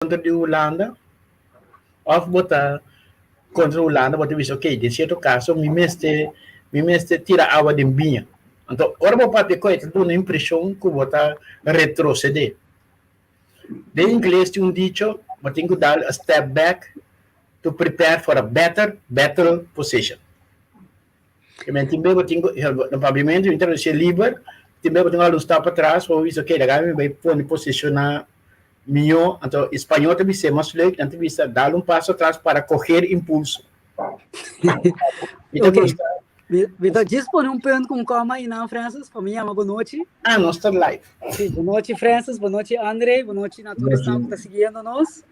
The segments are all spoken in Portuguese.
contra de Holanda, ou botar contra a Holanda, você diz, ok, de certo caso, me mestre tira água de binha. Então, ora vou para coisa, dá uma impressão que você retroceder. De inglês tem dicho, você tem que dar a step back to prepare for a better position. Também você tem que, no pavimento, então, se livre, também você tem que estar para trás, ou isso, ok, agora vai pôr posicionar melhor, então, espanhol também ser mais legal, então, você dar passo atrás para correr impulso. Ok. Então, dispõe pergunta com calma aí, não, Francis? Para mim, boa noite. Nós estamos live. Sim, boa noite, Francis. Boa noite, André. Boa noite, natureza que está seguindo nós.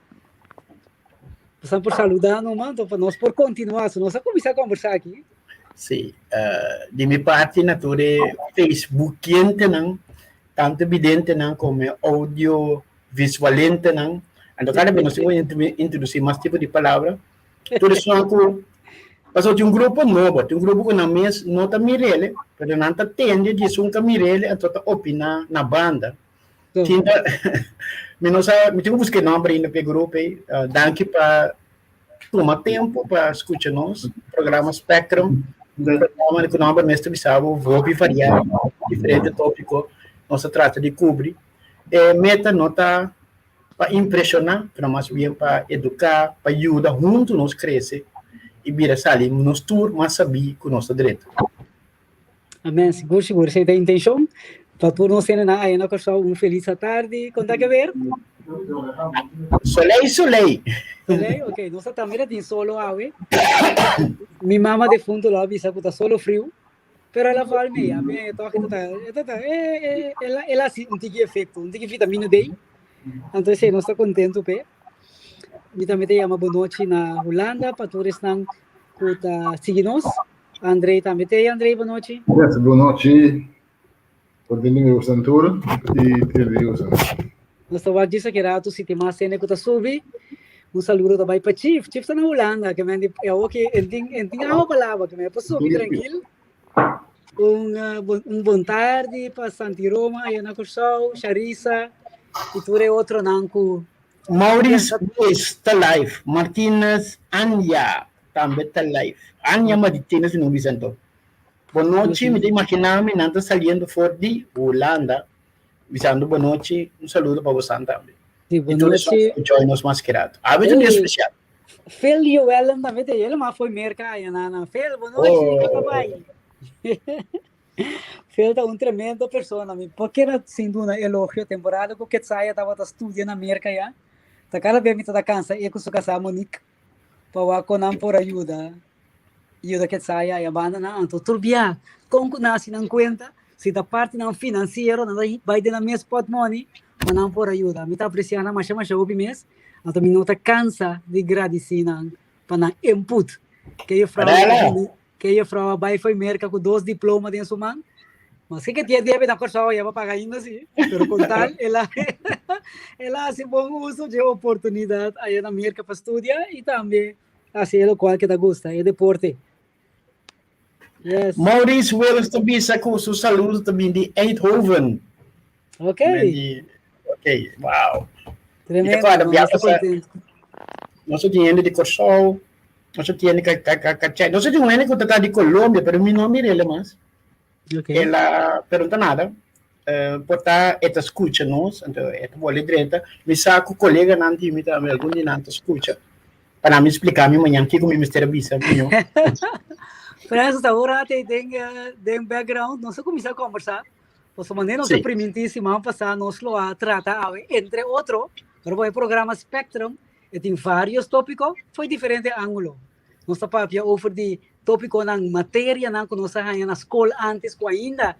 Passamos por saludar, não, mano, para nós por continuar, se nós vamos começar a conversar aqui. Sim, de minha parte, natureza, Facebook, não, tanto evidente, não, como audio, visualmente, não. Então, cada vez nós vamos introduzir mais tipo de palavra. Tudo isso é passou de grupo novo, tem grupo que na mesa não está mirele, mas não está tendo de um que mirele, então está opinar na banda. Tinta, me tenho que buscar nome ainda para o grupo, danke para tomar tempo para escutar nós, programa Spectrum, programa que nós mestre bisavo, vou variar diferente tópico, nós trata de cobrir, meta nota para impressionar, para mais bem para educar, para ajudar junto nós crescer. E vira sair nos tour, mas saber que o nosso direito. Amém, seguro, você tem intenção? Para todos nós terem na pessoal feliz tarde, conta que ver? Soleil. Soleil, ok. Nós também tem solo ave. Minha mama de fundo lá avisa que está solo frio, pero ela fala meia, bem, ela assim, um tique efeito, um tique vitamina D. Então, nós estamos contentos, pé. E também tem uma boa noite na Holanda, para todos que estão seguindo. André também tem. André, boa noite. Boa noite. Continuem usando tudo e terem usando. Nós estamos dizendo que era tu se tem mais cena que está subindo. Saludo também para Chief. Chief está na Holanda, que é o que tem uma palavra que me para subir tranquilo. Bom tarde para Santi Roma, aí na Corsol, Charissa, e tu é outro nanco. Maurício está live. Martínez, Anya também está live. Anya Martínez não me sentou. Boa noite, me imaginava não está saindo fora de Holanda. Visando boa noite, saludo para você também. Sim, boa noite. Join nos masquerado. Ah, um dia especial. Fel e o Ellen também tem ele, mas foi mercado, Ana. Fel, boa noite, papai. Fel é tremendo pessoa, porque era sendo uma elogio temporada, porque saia estava estudando na América já. Tá cada vez me tá cansa e com sua casa Monique para conam por ajuda que saia a banda na anto turbia com nasi não conta se da parte não financeiro não vai de na minha spot money conam por ajuda me tá apreciando mas o mês então me nota cansa de gradecina para input que eu frau vai foi merca com 2 diplomas de sua mão. Mas que tinha débito na Corsol, ia pagar ainda assim. Pero com tal, ela hace bom uso de oportunidade aí na América para estudar e também assim o qual que te gusta, é deporte. Yes. Maurício Willis também sacou seu saludo também de Eindhoven. Ok. Ok, uau. Tremendo. Nosso dinheiro de Corsol, nosso dinheiro de nosso dinheiro que está de Colômbia, pero meu nome é mais. Okay. Ela pergunta nada, portar esta escuta nós, então esta bola direita, me saco colega não time também algum de não escuta, para me explicar minha manhã que como mistério bisa minho. Francis agora tem background, nós começar a conversar, nós maneira nós primitíssima passar nós lo a tratar entre outro, o programa Spectrum, e tem vários tópicos, foi diferente ângulo, nós papia over de tópico ng matéria na kunosahan na escola antes ko ainda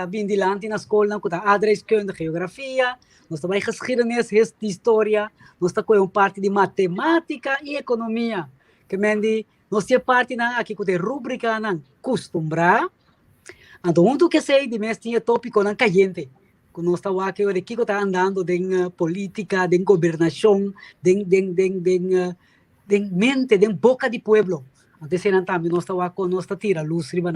bindilanti na escola ko ta adreskunde geografia nós também geschiedenis história nós ta ko parte de matemática e economia que mendi nós tinha parte na aqui ko de rubrica ng costumbra então um que sei de mes tinha tópico ng caliente quando nós ta aqui o de que tá andando de política de governação de mente de boca de pueblo. Antes eram também nós tira luz riba.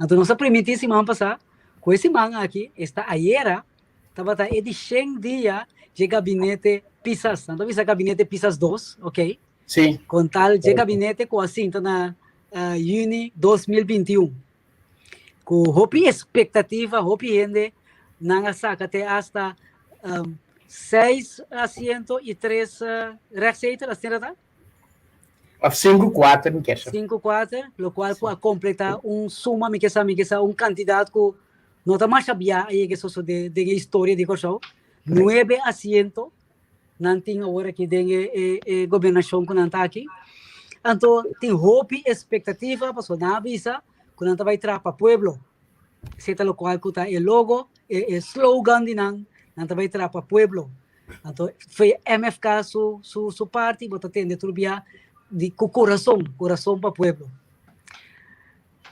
Então nossa primitíssima passar com esse manga aqui está ayer estava de 100 dias de gabinete pisas, tanto visa gabinete pisas 2, ok? Sim. Com tal de gabinete com assinta na Juni 2021. Com hopi expectativa, hopi gente, nanga saca até hasta 6 asientos e 3 receitas, assim, tá? Of 5-4, me queixa. 5-4, lo cual pode completar suma, me queixa, candidato que não está mais sabia aí que isso de história de coisa. 9 asientos, não tem agora que tem governação que não está aqui. Então, tem hope, expectativa, para na visa, que não vai entrar para o pueblo. Seta lo qual que está o logo, o slogan de não vai entrar para o pueblo. Então, foi MFK su parte, bota tende turbia de coração para o pueblo.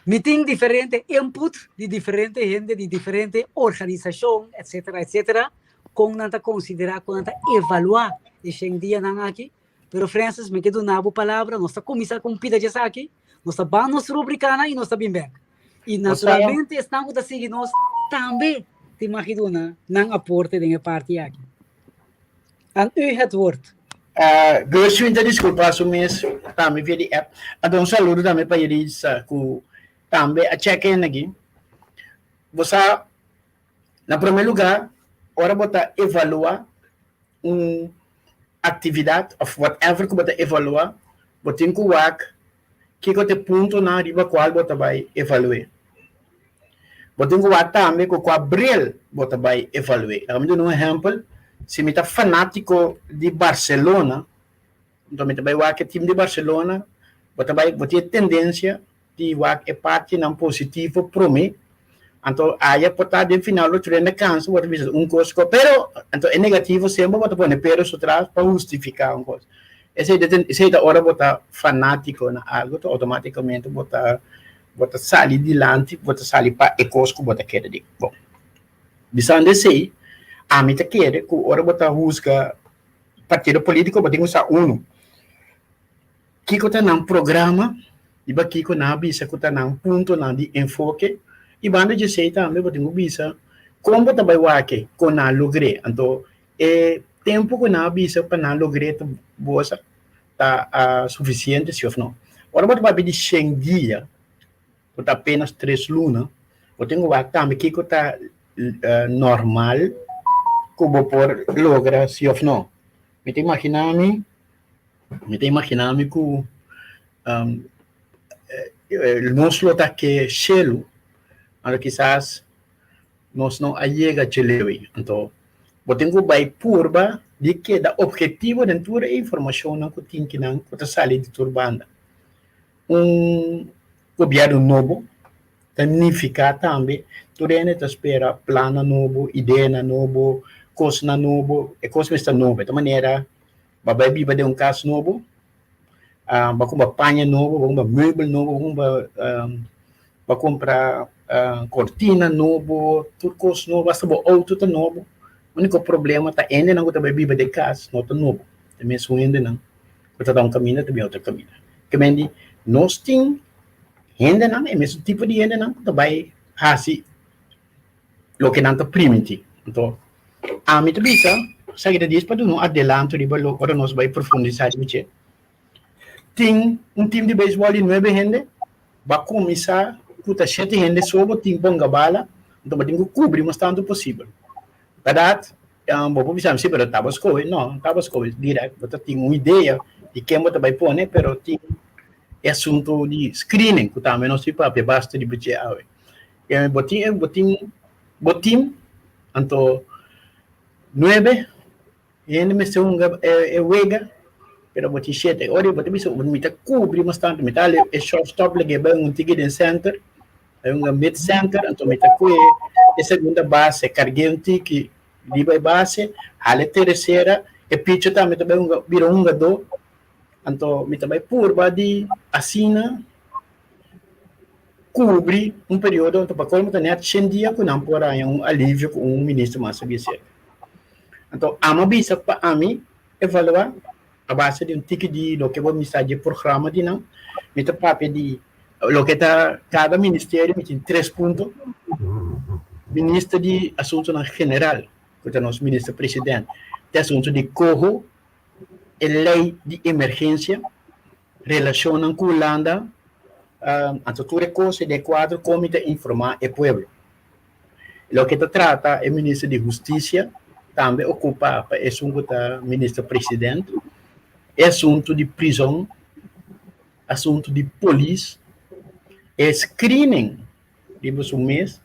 Meeting diferente, input de diferente gente, de diferente organização, etc. Com nanta considerar, com nanta evaluar esse dia não aqui. Pero Francis, me quedo na boa palavra, nós está começando com pida de aqui, nós está bem nos rubricana e nós está bem bem. E naturalmente estamos a seguir nós também, te imagina, não aporte de parte aqui. En u het woord. Gosto de desculpar o mês, também via de app. Então, saludo também para eles, que também a check-in aqui. Você, na primeiro lugar, ora botar evaluar atividade, of whatever que você evaluar, você tem que ver que você ponto na riba qual você vai evaluar. Você tem que ver também que qual bril você vai evaluar. Vamos dar um exemplo. Se me está fanático de Barcelona, então me vai ver que o time de Barcelona, você vai ter tendência de ver que parte não positivo para mim. Então, aí pode estar no final do treino canso, você vai coisa, pero então é negativo sempre, você pode pero atrás para justificar uma coisa. Essa é a hora você fanático na algo, automaticamente você sai dilante, você sai para a coisa que você quer dizer. Bom, visando assim, a mim te quer que hora você busca partido político, você tem que usar que você tem um programa, e aqui que não bisa que tem um ponto de enfoque. E banda de sei também, eu tenho visa, como você vai aqui, com a logre. Então, tempo que não visa para não logre, você está suficiente, se ou não. Agora, você vai pedir 100 dias, você apenas 3 lunas, eu tenho que também que está normal, como por lograr, se ou não. Me tem imaginando que nós lo que chelo, agora quizás nós não chega a chelewi. Então, eu tenho que vai purba de que da objetivo de toda a informação não que tem que não que sale de turbanda. Governo novo, significa também toda a espera plano novo, ideia novo, coisa novo, e coisa está nova. De maneira, vai viver de caso novo, vai comprar panha novo, vai comprar meuble novo, vai comprar cortina novo, tudo coisa novo, basta o auto tá novo. O único problema está ainda não que vai viver de casa, não tá novo. Também sou ainda não. Quando tá um caminho, também outro caminho. Que mendi, nós tem ainda não, é mesmo tipo de ainda não que vai fazer o que não tá primitivo. Então, a mim também sabe que diz para não adelanto de valor para nós vai profundizar de tem time de beisebol em 9 gente, vai começar com 7 gente sobre o time bonga bala, então vai ter que cobrir o tanto possível. Verdade? Vou pensar se para tabasco, não, tabasco direto, você tem uma ideia de quem você vai pôr, né? Pero tem assunto de screening, que também não se pode basta de budget. Botim, então 9, e me se wega, pero botim 7, ora botim isso, me tá cobrir bastante, me tá é shortstop lagi bem ticket in center, é mid center, então me tá a segunda base, carguei ticket liba base, a terceira, e pitcher também virou jogador, então me também purba de assina cobrir período então para como tem 100 dias com não por aí alívio com ministro mais sabia ser. Então a mabisa para a mim evaluar a base de ticket de lo que vou mensagem de programa de não, me tá papel de lo que tá cada ministério me tem 3 pontos. Ministro de Assuntos General, que é o nosso ministro-presidente. de assunto de corro, a lei de emergência, relacionam com a Holanda, a toda coisa de quadro, como de informar o povo. Lo que se trata, o ministro de Justiça também ocupa o assunto do ministro-presidente, assunto de prisão, assunto de polícia, screening, digamos um mês,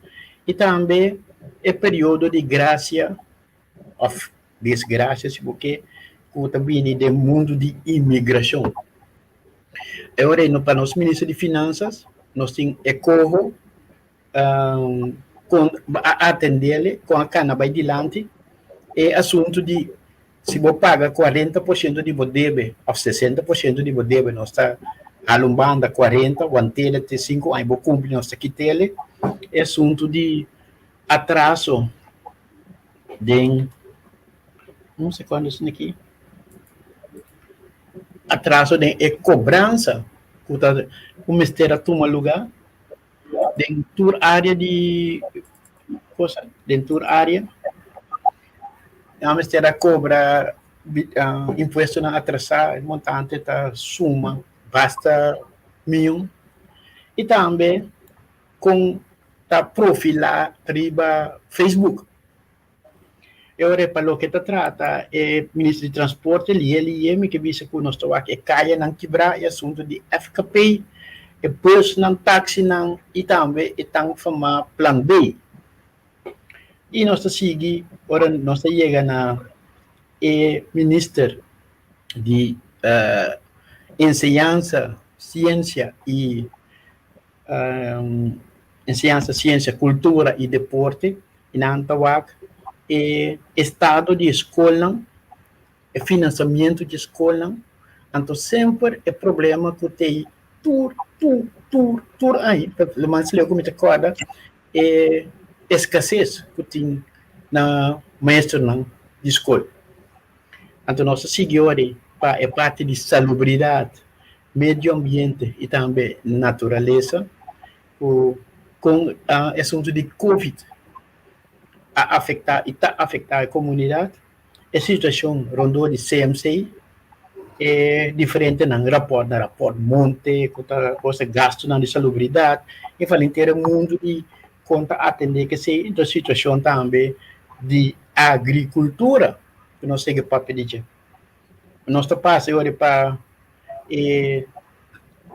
e também o período de graça, ou desgraça, porque também do mundo de imigração. Agora, para nós ministros de Finanças, nós temos ecorro, com atender com a cana vai adiante, é assunto de se você paga 40% de você deve, ou 60% de você deve, nós está alumbando 40, o antele tem 5 anos, você cumpre, nós está quitele, é assunto de atraso de, não sei quando isso aqui, atraso de cobrança, o mistério toma lugar, dentro da área de coisa, dentro da área, a mistério cobra imposto na atrasar, montante da suma, basta milhão, e também com tá profilar riba Facebook. Agora, para o que se trata, o ministro de Transporte, ele que disse que nós estamos aqui, caia não quebrar, é assunto de FKP, e bus não táxi não, e também estão chamando Plan B. E nós seguimos, agora nós chegamos na ministro de Enseñanza, Ciência e Enseñanza, Ciência, Cultura e Deporte, em Antawak, estado de escola, financiamento de escola, então sempre é problema que tem aí, mas eu me recordo, escassez que tem na maestro de escola. Então, nossa seguidores é parte de salubridade, meio ambiente e também natureza, com assunto de Covid, afetar a comunidade. A situação rondou de CMC é diferente no rapport monte, coisa gasto na salubridade, e fala inteiro mundo de conta atender que se a situação também de agricultura, que nós temos para pedir. Nós passamos agora para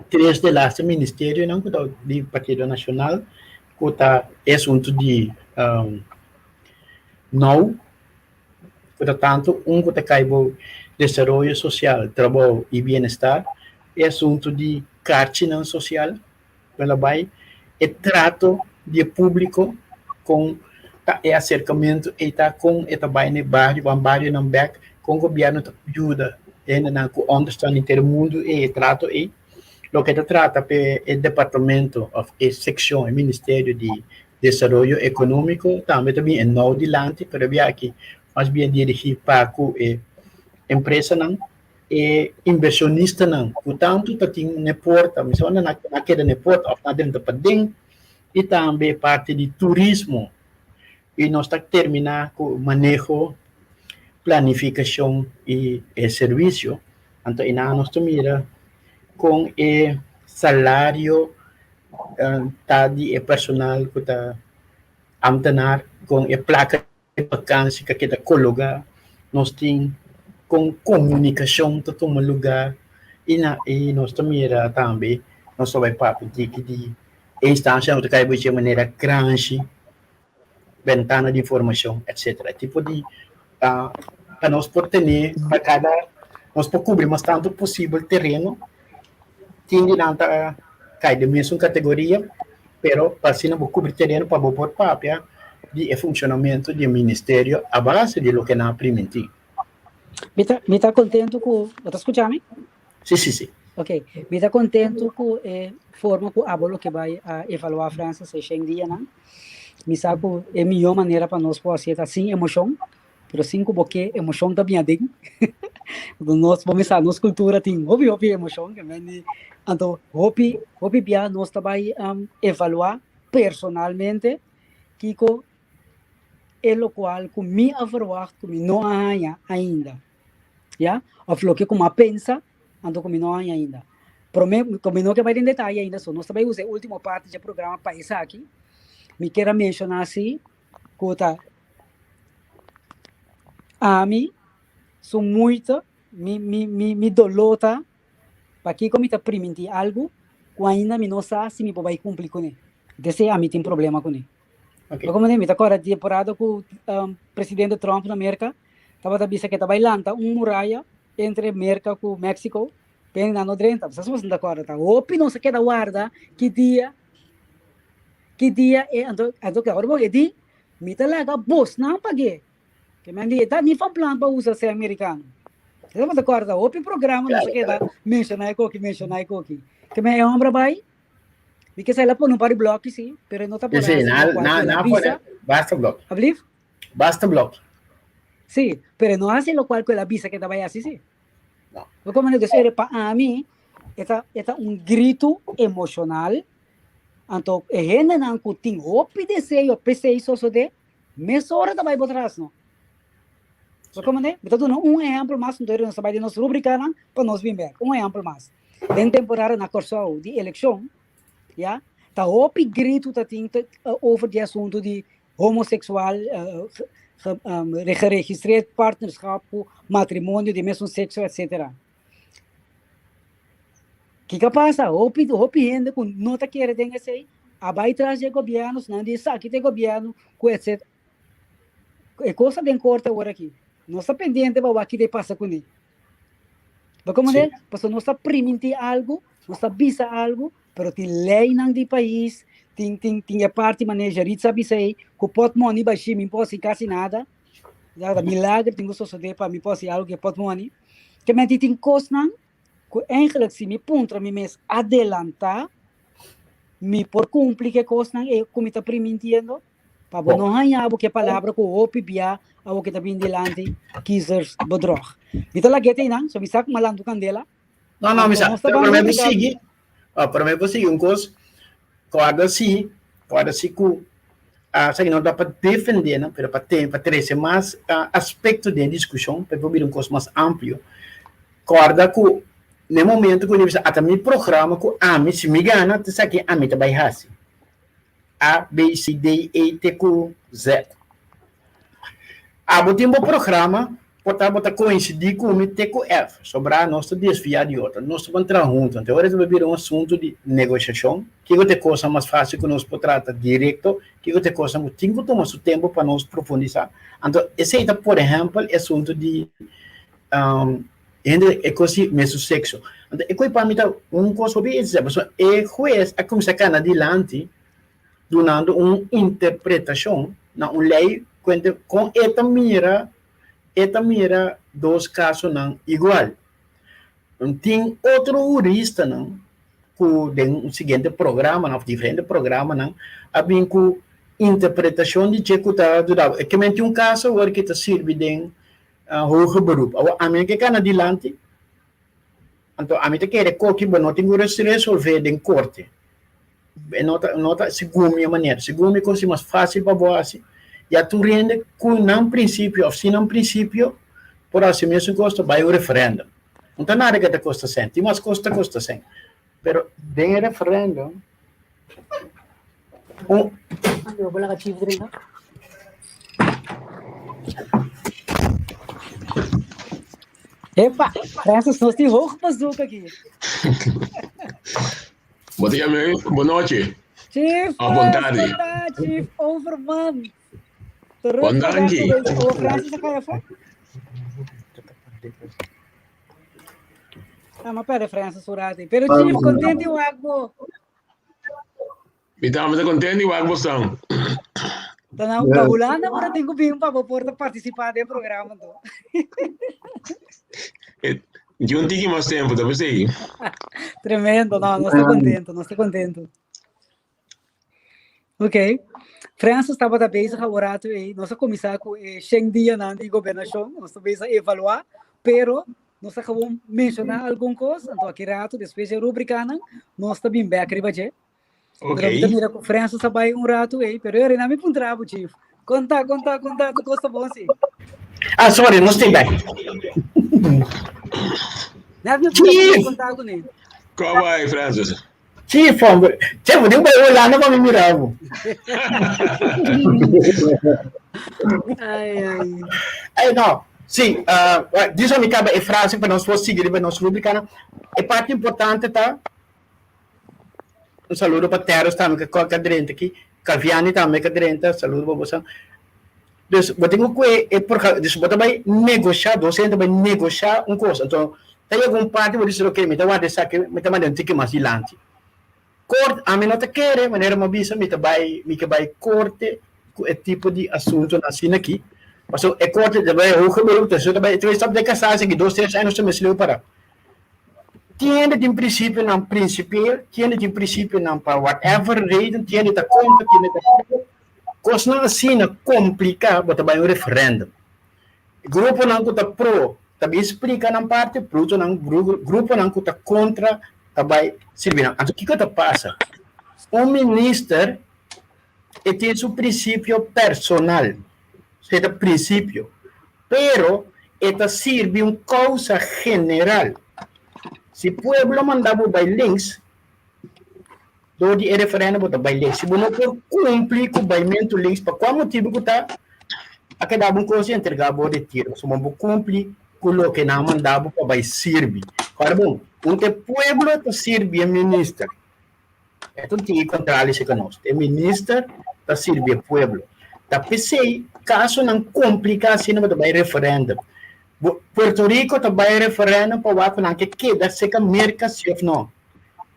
três de lá, o Ministério não, do Partido Nacional, que é assunto de não, portanto, que cai o desenvolvimento social, trabalho e bem-estar, é assunto de cartina social, ela vai, é trato de público com acercamento e com o bairro não back com o governo ajuda ainda onde está no inteiro mundo e trato e o que trata é o departamento a seção o Ministério de Desenvolvimento Econômico também é não dilante para ver aqui mais bem dirigido para a empresa não e inversionista não portanto tem uma porta mas naquela porta na dentro para dentro e também parte de turismo e nós está terminar com manejo planificação e serviço então nós mira com o salário de personal que está amtenar com a placa de vacância que está colocar nós tem com comunicação que toma lugar e nós mira também nós vai para de instância onde cai de maneira grande ventana de informação etc tipo de para nós por ter para cada nós por cobrir mais tanto possível terreno tem de nada cai de mesma categoria pero para se não cobrir terreno para por papel de funcionamento do ministério a base de lo que na implementar. Me tá contento com tá escutando? Sim. Ok, me está contento com a forma que a bolo que vai evaluar a França se dia, não? Me sabe que é a melhor maneira para nós poder fazer sem emoção, mas sim porque emoção também é dentro. Nós vamos pensar, nossa cultura tem hobby emoção, então hobby nós também evaluar personalmente que é o qual com me verwacht, com não há ainda. Ja? Of lo que como pensa, ando como não há ainda. Como não que vai em detalhe ainda, só nós também usamos a última parte do programa para isso aqui. Me quero mencionar assim, que a mim, sou muito, me dolota, para que como está permitir algo, que ainda me não sabe se me vai cumprir com ele. Desse a mim tem problema com ele. Okay. Como me está agora temporada com o presidente Trump na América, estava dizendo que estava lançando muralha entre América e México, bem na nodrenta. Vocês não estão acordo, tá? Opi não se queda guarda que dia é ando que agora vou dizer, me tá lá boss não paguei. Que me diz, tá nem faz plano para usar ser americano. Vocês não acordo, opi programa não se queda mencionar aqui. Que me é homem vai porque sai lá por não para bloco sim, pero não tá por Sim, basta bloco. Abliv? Basta bloco. Sí, pero no hace lo cual con la visa que estaba ahí así, sí. No. Lo como digo, para mí, está un grito emocional. Então, é gente não que tem obedecer, isso só de, mas hora também por trás, não. Lo como né? Então, exemplo mais, então, nós vai de nós rubricar, para nós vir ver. Exemplo mais. Em temporada na corso de eleição, já, tá grito tá tem over de assunto de homossexual, geregistreerd partnerschap, matrimônio de mesmo sexo, etc. O que passa? Hopi gente que não está querendo assim, vai trazer governos, não diz aqui tem governo, etc. É coisa bem corta agora aqui. Não está pendente para o que passa com ele. Como é? Porque não está permitindo algo, não está visa algo, mas tem lei não do país, tem a parte manager, sabe sei, que pode money baixar, me posso quase nada. Já milagre, tenho só de para me posso algo que pode money. Que me tem coisa não, que eigenlijk se me pontra me mes adelantar, me por cumprir que coisa não é como está permitindo, para não ganhar porque palavra que o pibia, o que está bem delante, quiser bedrog. Então lá que tem não, só me saco malando candela. Não, me sabe. Para mim você seguir, para mim você seguir coisa, pode ser que sabe, não dá para defender, não, para trazer mais aspectos de discussão, para ouvir coisa mais amplo. Corda que no momento que você até me programa que a mim se me gana, tu sabe que a mim também assim. A, B, C, D, E, T, Q, Z. A botar um programa, pode coincidir com o T, Q, F, sobrar nosso desviar de outra. Nós vamos entrar juntos. Então, agora vai vir um assunto de negociação, que é coisa mais fácil que nós podemos tratar direto, que é coisa que tem que tomar seu tempo para nós profundizar. Então, esse é, por exemplo, o assunto de é coisa mesmo sexo. Então, é coisa para mim, coisa sobre isso. É juiz a começar a adiante, dando uma interpretação na lei com esta mira dois casos não igual. Tem outro jurista não que tem um seguinte programa, não diferente programa não, a bem com interpretação de que está durado. É que tem um caso agora que está serve de hoge beroep. A mim que can adiante, então a mim te quer que não tem que resolver em corte. Nota segundo minha maneira, segundo me consigo mais fácil para você. Já tu rende com não princípio, ou se não princípio, por assim mesmo custa vai o referendo. Não tem nada que te custa 100, mas custa 100. Pero de referendo, eu vou lá ativo dentro. Epa, essas são de roupa bazuca aqui. Bom dia, meu. Boa noite. Chief, boa tarde. Chief Overman. Boa tarde. Mas pera, França, surati. Pero Chief, contente o agbo. Estamos contentes e o agbo são. Então, na Holanda, agora tenho que vir para participar do programa. De um tique mais tempo, tá você? Tremendo, não estou contente. Ok. França estava da vez agora e nós começar com 100 dias de governação, nós vamos avaliar, pero nós acabamos mencionar alguma coisa, então aqui rato, depois de rubrica, nós também back riba je. Ok. Mira com França sabai rato pero eu não me encontrava, Chief. Conta, tu gosta bom, sim. Ah, sorry, não estou bem. Deve me contar com ele. Como vai, Francis? Sim, fomos. Tipo, deu para olhar, não para me mirar. Ai. Não, sim, diz a minha cabeça, é frase para nós seguir, para nós rubricar. É parte importante, tá? Um saludo para Teros também, que é cadrente aqui. Calviani também, cadrente. Saludo para você. Dus wat ik ook dus wat wij negociar, docenten bij negociar een kost. Então, tem algum parte que diz ok, me tava dessa que me tava dentro que mais dilante. Corte, a mim não te quer, maneira uma bisa, me vai corte é tipo de assunto na cena aqui. Mas é corte de vai o que então você vai tu sabe de casar assim que 2-3 anos se me sleu para. Tiene de princípio não principio, tiene de princípio não para whatever reason, tiene de conta, tiene de coisa não assim complicar, bota bem o referendo. Grupo não que tá pro, também explica na parte, grupo não que tá contra, também servir. Então o que que passa? O ministro tem seu princípio personal, é princípio, pero esta serve uma causa general. Se o pueblo mandava by links, do de referendo bota by links. Se não for cumprir com o baimento links, para qual motivo que está a que dava um coisa entregar a de tiro. Se não cumprir com o que não mandava para by servir. Agora bom, o pueblo está servir ministro. Então tem que controlar isso conosco. O ministro está servir o pueblo. Tá pensei, caso não complicar assim não vai referendo. Puerto Rico também referendo para o que queda seca merca se ou não.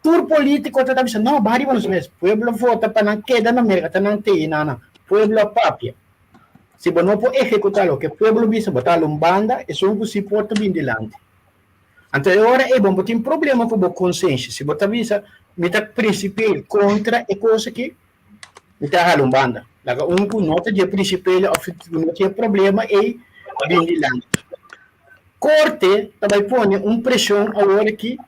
Tur político está dizendo não, bari vamos ver. Pueblo vota para não queda na merca, tá não tem nada. Pueblo papia. Se você não pode executar o que pueblo bisa botar banda, é só um que se porta bem delante. Então agora é bom, tem problema com a consciência. Se você visa, me tá principal contra é coisa que me tá banda. Laga um que nota de principal, não tem problema é bem delante. Corte também põe uma pressão agora que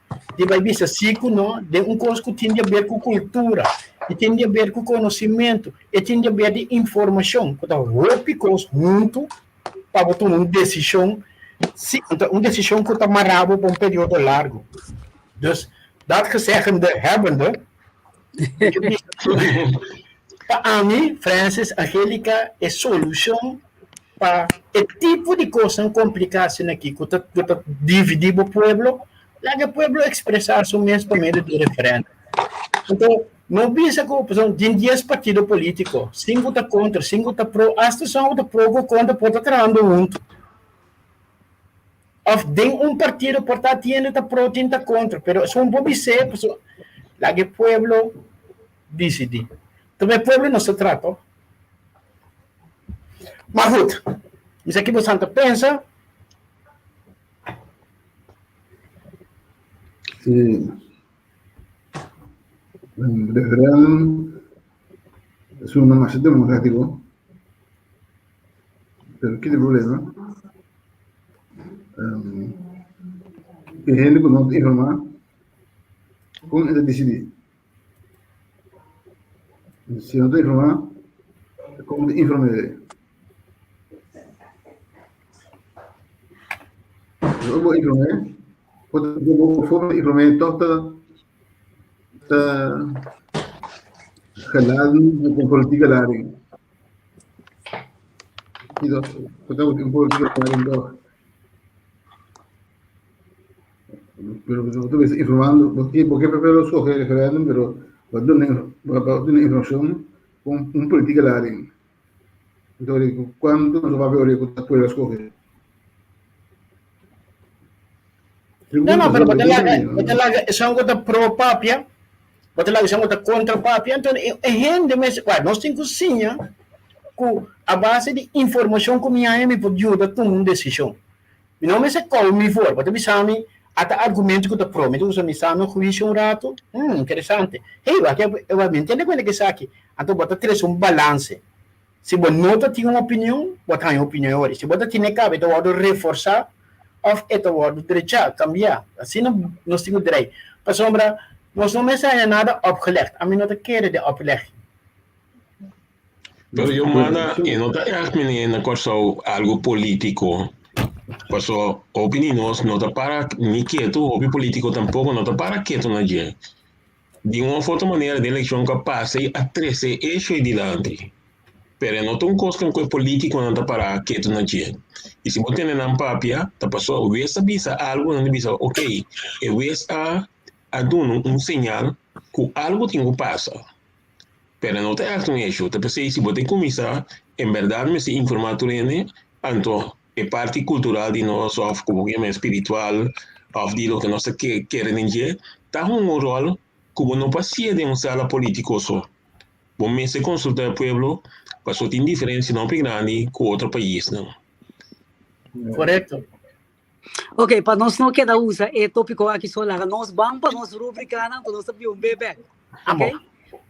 vai ver se não de coisa que tem a ver com cultura, e tem a ver com conhecimento, e tem a ver de informação, que tá rópicos muito para tomar uma decisão, então uma decisão que está marcada por período largo. Dus dat gezegde hebbende, para mim, Francis, Angélica, é solução para o tipo de coisa complicada aqui, que está dividido o pueblo, lá que o pueblo expressar seu mesmo por meio de referendo. Então, não pensa que tem 10 partidos políticos, 5 está contra, 5 está pro, hasta são está pro contra, pode estar trabalhando junto. Ou tem um partido, por estar tendo está pro, tem está contra, mas são bom ser, lá que o pueblo decide. Também o pueblo não se trata. Mas, isso aqui você pensa? Sí. El referéndum es un más democrático, pero ¿qué es el problema? Que gente que no te informa, ¿cómo es decidir? Si no te informa, ¿cómo te informaré? Eu vou informar, vou informar toda calado com política da área. E do, portanto, com política da área. Pero tú ves informando, porque preparo su referéndum, pero va a dar una información con política da área. Entonces, ¿cuándo nos va a ver que tú las coges? Não, pero bota lá, são outra pró-pápia, bota lá, são outra contra-pápia, então, é gente, mas, nós temos cozinha, com a base de informação que minha me pode ajudar a tomar uma decisão. E não me sei qual me for, bota me sabe, até argumento que eu prometo, que eu me sabe, eu juízo rato, interessante. Hey, eu vou entender quando é que isso aqui, então, bota três balance. Se você não tem uma opinião, bota uma opinião, se você tem cabe, então, eu vou reforçar, of ito word diretja, cambiar. Assim nós temos direito. Para sombra, nós não me sai nada opgelegd. A mim não te queren de opleg. Pero yo manda, y no te en cosa algo político. Paso opiniões não está para ni quieto, o político tampoco não está para quieto na gente. De uma outra maneira, de eleição que passe a 13 eixo e dilante. Pero não tem um costo com o político não está para quieto na gente. E se você não tem papia, tá passou, o vez avisa algo, não avisa, ok, o vez a dando sinal que algo tem que passar. Pero não tem um eixo, tá passei, se você começar, em verdade, me se informar tudo, então, é parte cultural de nós, ou como é espiritual, ou de lo que nós queremos dizer, está um rol como não passia de sala político só. Bom, me se consulta o povo, passou tem diferença não é grande com outro país, não. Correto. Ok, para nós não queda usa é tópico aqui só lá, nós vamos para nós rubricar, não, nós sabemos um bebê, ok?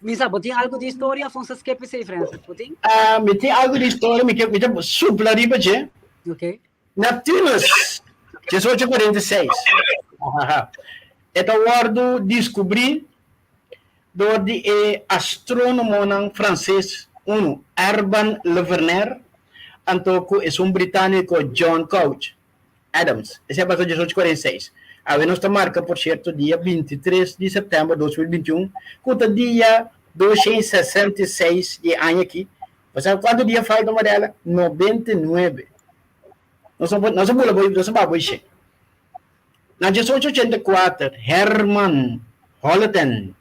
Misa, tem algo de história, Afonso, que pensei, França, tem? Me tem algo de história, me quer supla riba, je? Ok. Neptunus, 1846. Eduardo descobri do de astrônomo francês, Urban Le Verner, antoco é britânico John Couch Adams. Esse é passou 1846. A nossa marca, por certo, dia 23 de setembro de 2021, conta dia 266 de ano aqui. Você sabe quanto dia faz, Amarela? 99. Nós somos babuíche. Na 1884, Herman Holten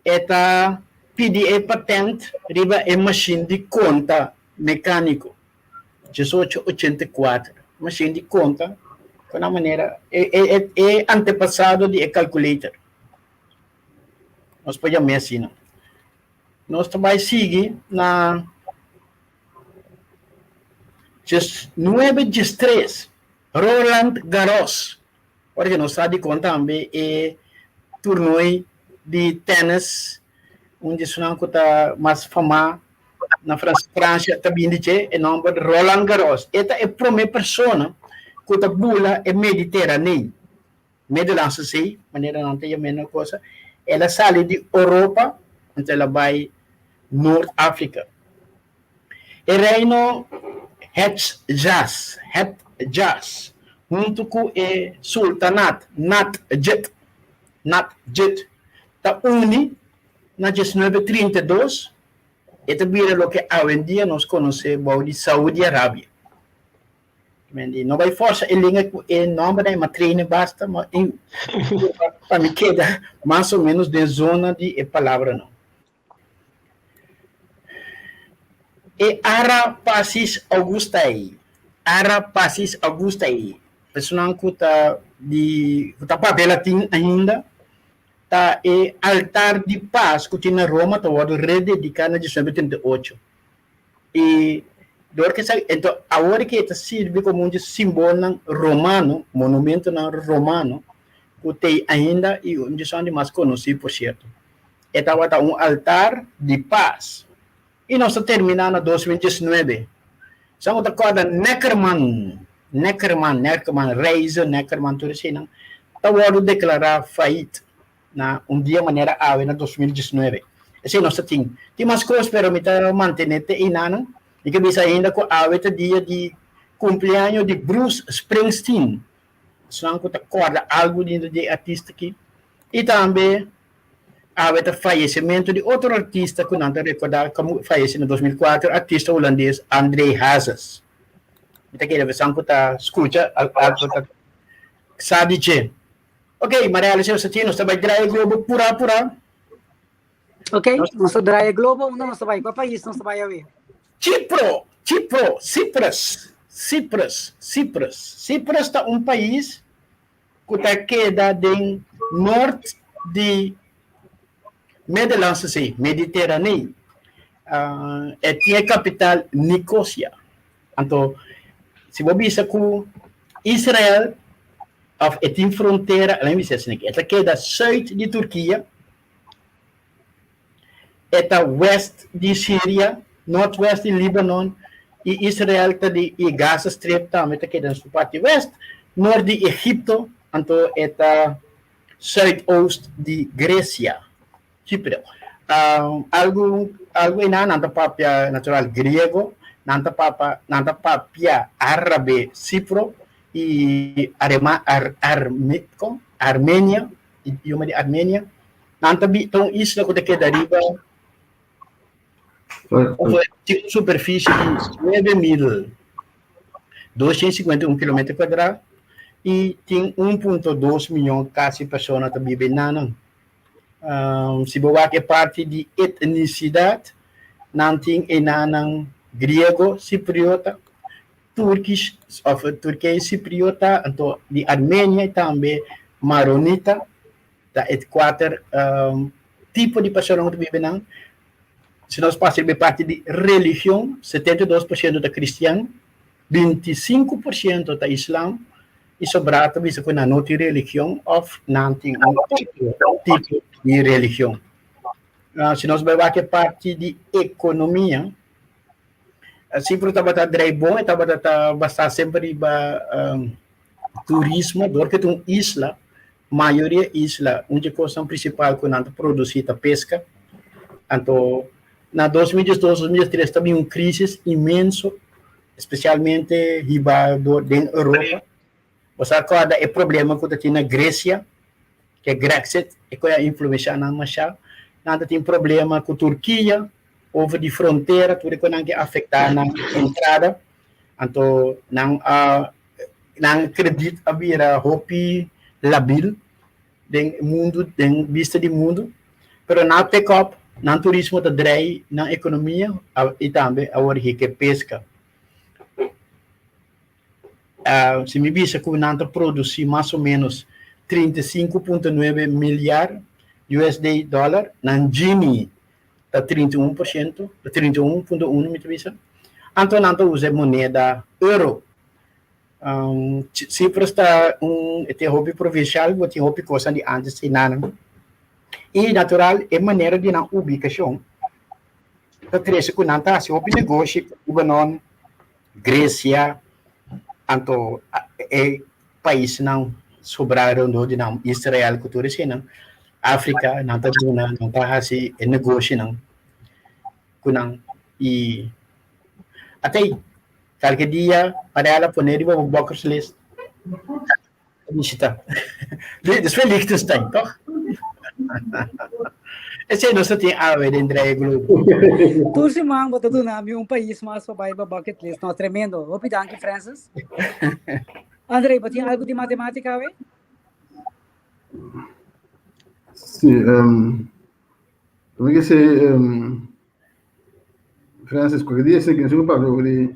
eta PDA patent riba a machine de conta mecânico. 1884, machine de conta, com uma maneira é antepassado de calculator. Nós podemos assim, não? Nós também seguir na 9-3, Roland Garros, porque nós estamos de conta também é torneio de tênis, onde não está mais famoso na França, também diz é nome de Roland Garros. Esta é a primeira pessoa que está bula é mediterrânea, Mediterrâneo, sei, maneira não tem a menor coisa. Ela sai de Europa, então ela vai Norte África. E reino Hetjaz, junto com o Sultanat, Natjet, está uni na 1932, e também é o que hoje em dia nós conhecemos de Saúde Arábia. Não vai força em língua e nome da matrina basta, mas para me queda mais ou menos de zona de palavra não. E Ara Passis Augustae, pessoal que está papel latim ainda, tá e altar de paz que tinha Roma, tá rededicado em 1938. E então, agora que está serve como um símbolo romano, monumento romano, que tem ainda e onde são de mais conhecido, por certo. Estava um altar de paz. E nós terminamos em 2019. São outra coisa, Neckermann, Reis, Neckermann, tudo assim, não? Estava declarar faillite na dia maneira ave na 2019. Esse nós tem mais coisas, pero me está mantendo e não. E que bisa ainda com a dia de cumpleaños de Bruce Springsteen. São que acorda algo de artista aqui. E também a falecimento de outro artista que não recordar como faleceu em 2004, artista holandês André Hazes. Então que a versão que está escuta algo sabe que. Ok, Maria Alice, você tem nosso Draya Globo pura. Ok, nosso Draya Globo, não nosso vai, qual país nosso vai a ver? Cyprus está um país que está queda no norte de Mediterrâneo. Tem a capital Nicosia. Então, se você visa com Israel, tem fronteira, ela queda sul de Turquia, ela oeste de Síria, northwest de Líbano, e Israel está de Gaza Strip também está quedando na parte oeste, norte de Egipto, então está sudoeste de Grécia. Chipre. algo ina nanta papia natural griego, nanta papia árabe, cipro e Armênia, idioma de Armênia. Nanta bitong isla ko que deriva tinha superfície de 9.251 km² e tem 1,2 milhão quase pessoas que vivem na. Se você é parte de etnicidade, não tem enanang grego, cipriota, turquês cipriota, então de Armênia também maronita, da quatro tipo de pessoas que vivem na. Se nós passamos parte de religião, 72% da cristiano, 25% da islã, e sobrado bisa ko na noti religião of nanting tipo de religião. Se nós vamos que parte de economia, sempre estava drai bom, estava basta sempre turismo, porque tem isla, maioria isla, onde a coisa principal que nós produzir a pesca, então na 2012, 2013 também crise imenso, especialmente riba da Europa. Você acorda é problema que tem na Grécia, que é Brexit, e que a influência na Machá. Nada tem problema com a Turquia, over de fronteira, tudo que não afetar na entrada. Então, não acredito haver hopi labil den mundo, den vista de mundo, pero na pick-up, na turismo da drai, na economia e também a origem que pesca. Se me visa que nós produzir mais ou menos 35,9 milhar USD dólar, na Gini está 31%, 31,1 me visa. Então nós usa moneda euro. Se está tem hobby provincial, ou tem hobby coisa de antes de nada. E natural é maneira de na ubicação. Então três que nós se hobby negócio, Libanon, Grécia, anto país não sobraram de não Israel cultura assim não África não tá duna não tá assim negócio não kunang e até qualquer dia para ela poner iba bucket list visita das foi Liechtenstein toch esse não só tem a ver dentro do globo Tursi mang bota do nami país mas para iba bucket list não tremendo. Opidang que Francis. Andrei, tinha algo de matemática, ve? Sim, como é que se Francis, qualquer dia se que não para sobre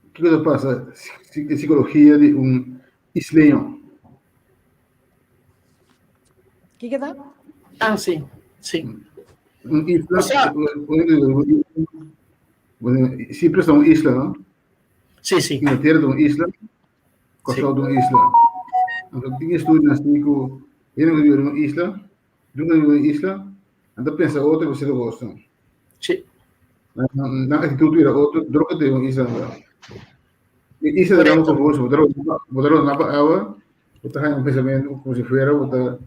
o que passa psicologia de isleño. Que dá? sim Isla, Chipre é uma isla, não? sim Inglaterra é uma isla, Kosovo é uma isla. Então, tinha estudo na Stico, ele vive numa isla, Dunga vive numa isla, então pensa outra que você não gosta. sim Na atitude era outra, droga de uma isla. Isla era muito confuso, botaram na água, botaram um pensamento como se fosse, botaram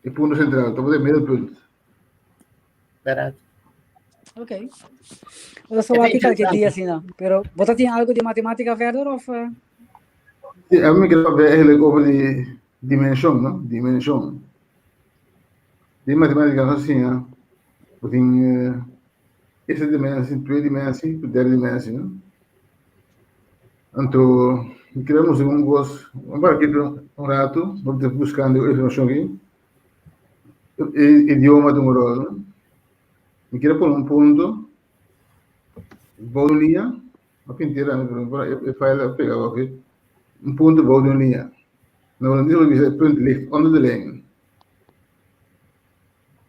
é ponto central, botaram meio ponto. verdade. Ok. Eu só aqui qualquer dia assim, não. Pero, você tem algo de matemática verder ou? Sim, a mim quero ver ele over de dimensão, não? Dimensão. De matemática assim, tem essa dimensão, duas dimensões, dez dimensões, não? Então, criamos gosto, vamos para aqui rato, vamos buscando informação aqui, idioma de rol. Me quero pôr ponto, vou linha, a pintura, eu faço pegar aqui, ponto vou linha. Não vou dizer ponto lift under the line.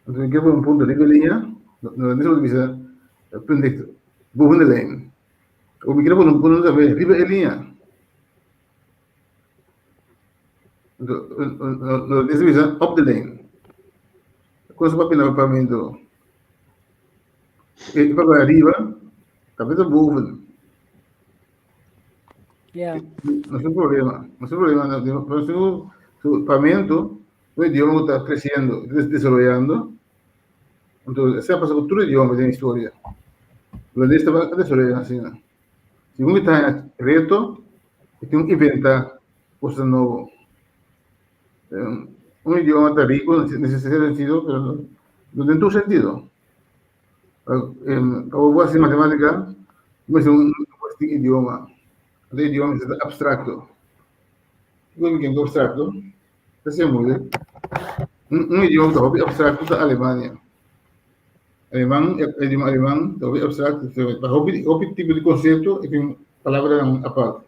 Então me quero pôr ponto de linha, não vou dizer ponto lift, vou the line. Ou me quero pôr ponto também, riba linha. Não dizer up the line. Coisa para pintar para mim do e para arriba, talvez a boven. Yeah. Não tem problema. Não tem problema. Nós temos o pagamento, un idioma está creciendo, desarrollando. Entonces, esa pasa con todo idioma de historia. Lo de esta va a desarrollar así, ¿no? Si uno está en reto, tiene que inventar cosas nuevas. Un idioma está rico en ese sentido, pero no en tu sentido. Como voy a hacer matemática, voy a hacer un idioma. El idioma es abstracto. ¿Qué es abstracto? Es muy bien. Un idioma está abstracto de Alemania. Idioma alemán, está abstracto. Bajo el tipo de concepto, es una palabra aparte.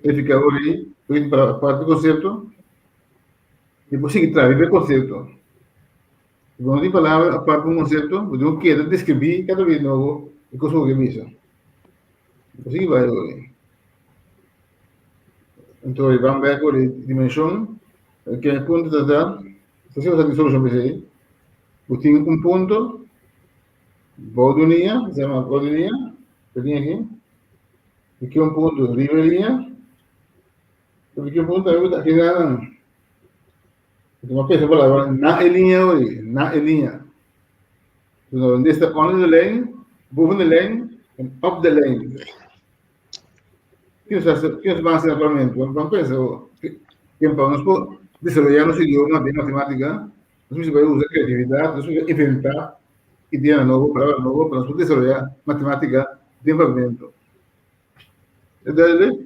Verificador ahí, para aparte del concepto, y después sí que trae el concepto. Quando tem palavra, a parte do conceito, eu quero descrever cada vez novo e conseguir isso. Assim vai. Então, vamos ver agora a dimensão, que é o ponto da data, se você tem solução para isso, você tem ponto, Baudunia, se chama Baudunia, que tem aqui, aqui é ponto Ribelinha, aqui é ponto aqui na uma palavra na linha hoje, na linha. Então, onde está on the lane, boven the lane, and up the lane. Que os van a hacer actualmente? Vamos pensar, que para nós desarrollar nosso idioma de matemática, nós precisamos usar criatividade, nós precisamos inventar ideia nova, palavra nova, para nós desarrollar matemática de desenvolvimento. Então,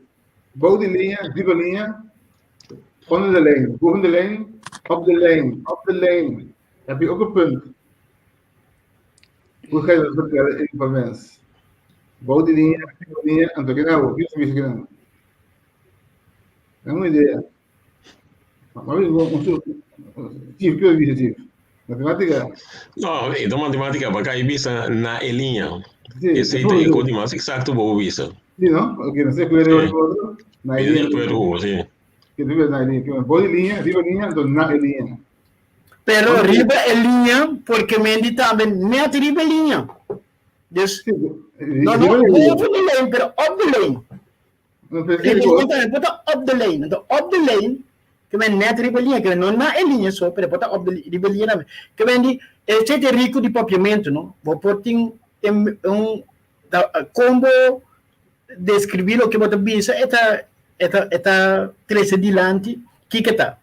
boven the linha, Ribelinha, on the lane, boven the lane, up the lane. Heb je ook een punt? Hoe ga je dat vertellen in van mens? Bouw die dingen en dan gaan we iets mis gedaan. Dat is een idee. Maar we moeten tief, pure visitief. Matemática. No, então matemática para cá visa na linha. Sí, Esse aí tem o mais exato para visa. Sí, ¿no? Porque no sé qué era el otro. Na linha. Sí. Que tu ves na linha. Bouw die linha, riba linha, dan na linha. Pero riba é linha, porque Mendy também net riba é linha. Dus, não boven de lijn, pero op de lijn. Ik bota op de lijn. Então, op de lijn, que men net riba linha, que não na linha só, pero bota op de riba linha também. Que Mendy, este é rico de papiamento, não? Vou pôr como descrever o que você pensa, está 13 dilante, que está?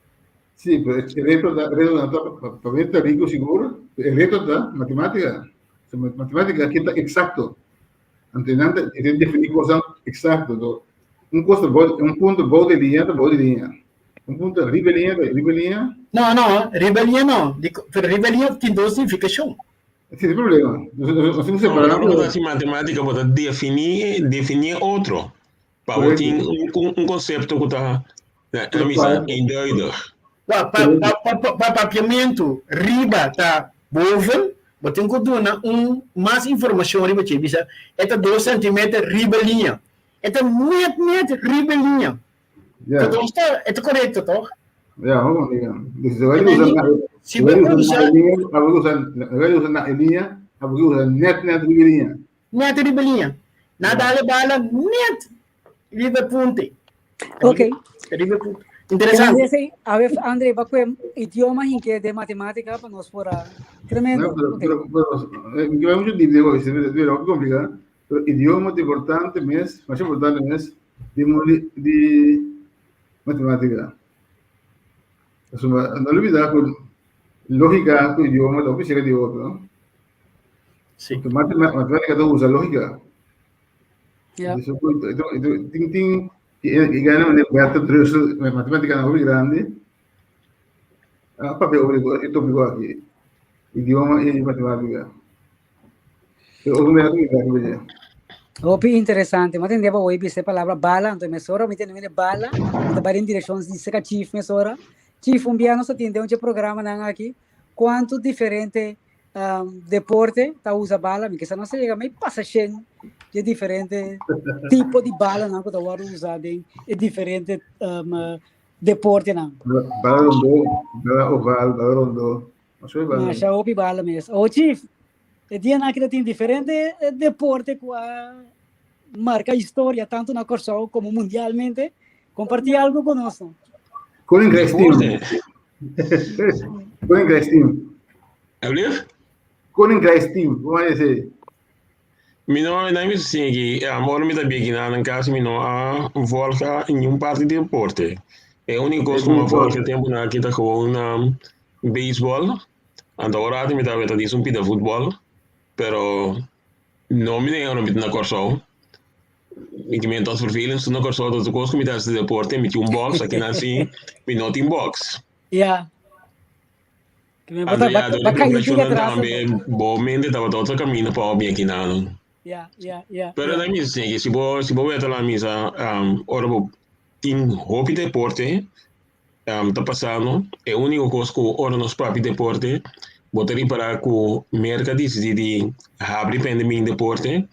Sí, pero el reto está rico seguro. El reto está matemática. Matemática aquí está exacto. Antes de definir cosas exactas. Un punto bow de línea. Un punto ribelinha. No, ribelinha não. Pero ribelinha tem duas significações. Esse é o problema. Nós temos que separar. Não, assim, matemática pode definir outro. Para ter um conceito que está induido. Para papiamento, riba está boven, você tem que dar mais informação riba você bisa. É 2 centímetros ribelinha. É net ribelinha. Então é correto, toch? Ya, vamos, digamos. Se vai usar na linha, vai usar net ribelinha. Net ribelinha. Nada bala net riba punte. Ok. Riba punte. Interessante. A ver, André, va com idiomas em que de matemática para nós fora tremendo. Pero hay muchos idiomas, es complicado, pero idioma importante más importante es de matemática. No olvidar con lógica, tu idioma, lo que sea de otro, ¿no? Sí. Porque matemática todo usa lógica. Ya. Eso que gana una matemática muy grande. Papel tópico aquí. Idioma y matemática. Opi interessante, mas entendeva hoje essa palavra bala, então mesora, me entende bala, então para em direções de seca chief mesora, chief biano só tem um programa não aqui, quanto diferente deporte tá usa bala, me que se não se chega mais passa chen de diferente tipo de bala não que tá usado é diferente deporte não. Bala rondo, bala oval, bala rondo. Mas já opi bala mesmo. O chief e dia naquele tem diferente deporte com a marca história tanto na Corsol como mundialmente. Compartilha algo conosco. Koning Christine. Koning Christine. Alsjeblieft? Koning Christine, como é esse? Mino, na minha sim que a mora me tá bem na em casa mino a volta em parte de deporte. É o único coisa que uma volta tempo na que tá com na beisebol. Anda ora me tá vendo disso pida futebol, pero não me nem na corso. E que me tot vervelend na corso dat coisa me das de deporte met um box aqui na assim, me not in box. Yeah. Que me Anda bota já do ba cair profissional atrás. também, bom mente tava todo caminho para bem aqui na. Yeah. Pero na minha sim, se vou ver lá misa, ora tem hobby deporte, tá passando, é o único coisa que ora nos próprios deporte, botaria para que o mercado decide abrir pandemia em deporte,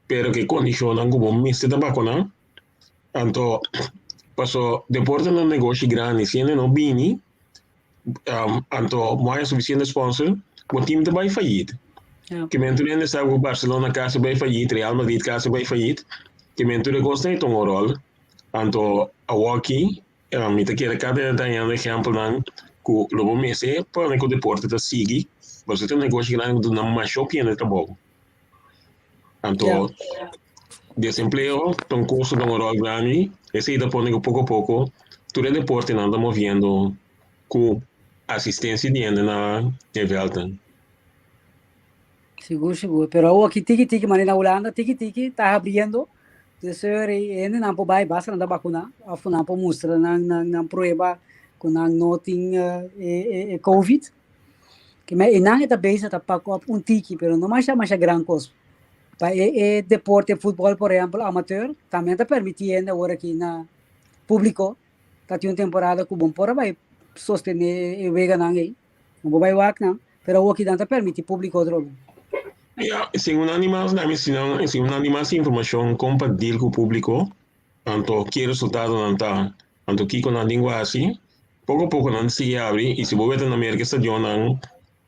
pero que condiciona como miste da vacuna, então passou deporte no negócio grande, se não bini, então mais suficiente sponsor, o time vai falir. Que menturende está o Barcelona casa vai falir, Real Madrid casa vai falir, que menture gosta de tomar rol, então a walkie me te quer cada um exemplo não que o lobo mese para que o deporte tá sigue, você tem um negócio grande do não mais shopping no trabalho. Então desemprego, então custo de um rol grande, esse aí tá pondo pouco a pouco, todo o deporte não está movendo com assistência de na volta. Seguro. Pero aqui tiki mas na Holanda tiki tá abrindo. Desere ele não pode vai basta na vacuna, afinal para mostrar na prova com não noting COVID. Que me não é da base tá para tiki, pero não mais grande coisa. Para deporte futebol, por exemplo, amateur, também tá permitindo agora aqui na público, tá tendo temporada que bom para vai sostener o vega aí. Não vai wak não, pero aqui não tá permite público outro. Se um animal se um animal sem informação compartilhar com o público, então que resultado não tá, então que com a língua assim, pouco a pouco não se abre e se você ver na América Estadio não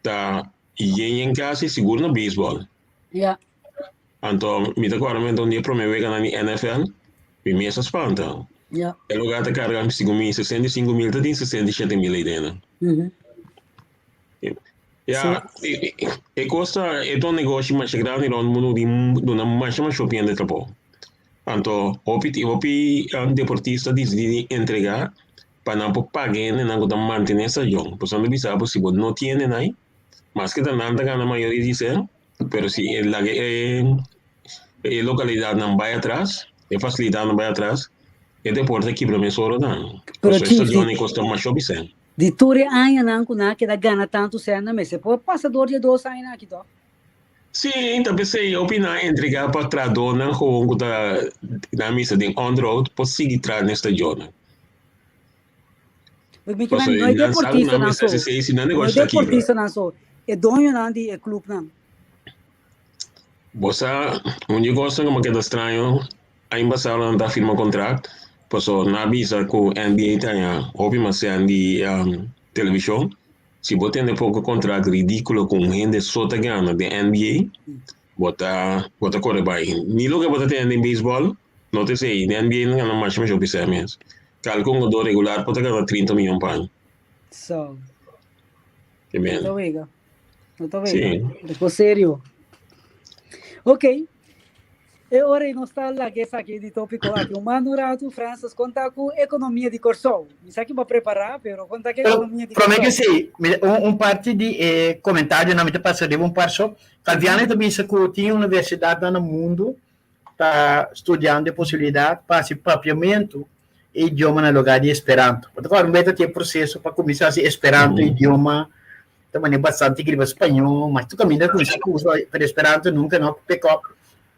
tá e em casa seguro no beisebol. Então me tá agora então dia promove na NFL, me mesa espanta. É lugar tá carregando 65.000 tá tem 67.000 aí dentro. E costa é um negócio mais grande no mundo de uma mais shopping de trabalho. Então, opi deportista decide entregar para não pagar nem não manter essa jogo. Por isso, bisa se você não tem nem, mas que não anda na maioria dizer, pero se a localidade não vai atrás, a facilidade não vai atrás, é deporte aqui para mim só não. Por isso, essa jogo custa mais shopping. De toda a ano não que dá gana tanto cena, mas se pode passador de 2 anos aqui tó. Sim, também sei opinar entregar para trador não com na missa de on road pode seguir atrás nesta jornada. Porque não é deportista não só. Não é deportista não só. É dono não de clube não. Você um negócio como que é estranho, a embaixada não dá firma contrato. Paso na bisa ko NBA tanya, hobi masih di televisão. Se você tem pouco contrato ridículo com gente sota gana de NBA, bota corre bem. Nilo que você tem em beisebol, não te sei, de NBA não mais mais jogo mesmo. Calcula do regular pode ganhar 30 milhões para. So. Que bem. Não tô vendo. Sim. Depois sério. Ok. E ora nós estamos aqui de tópico aqui. O Mano Rato, Francis, conta com economia de Corsol. Me sabe que vou preparar, pero conta com economia de Corsol. Como é que sim? Parte de comentário na minha passada de parso. Calviana também disse que tinha universidade no mundo está estudando a possibilidade para esse papiamento e idioma no lugar de Esperanto. Agora, vai ter processo para começar a Esperanto idioma. Também é bastante que espanhol, mas tu caminha com isso, para Esperanto nunca não pecou.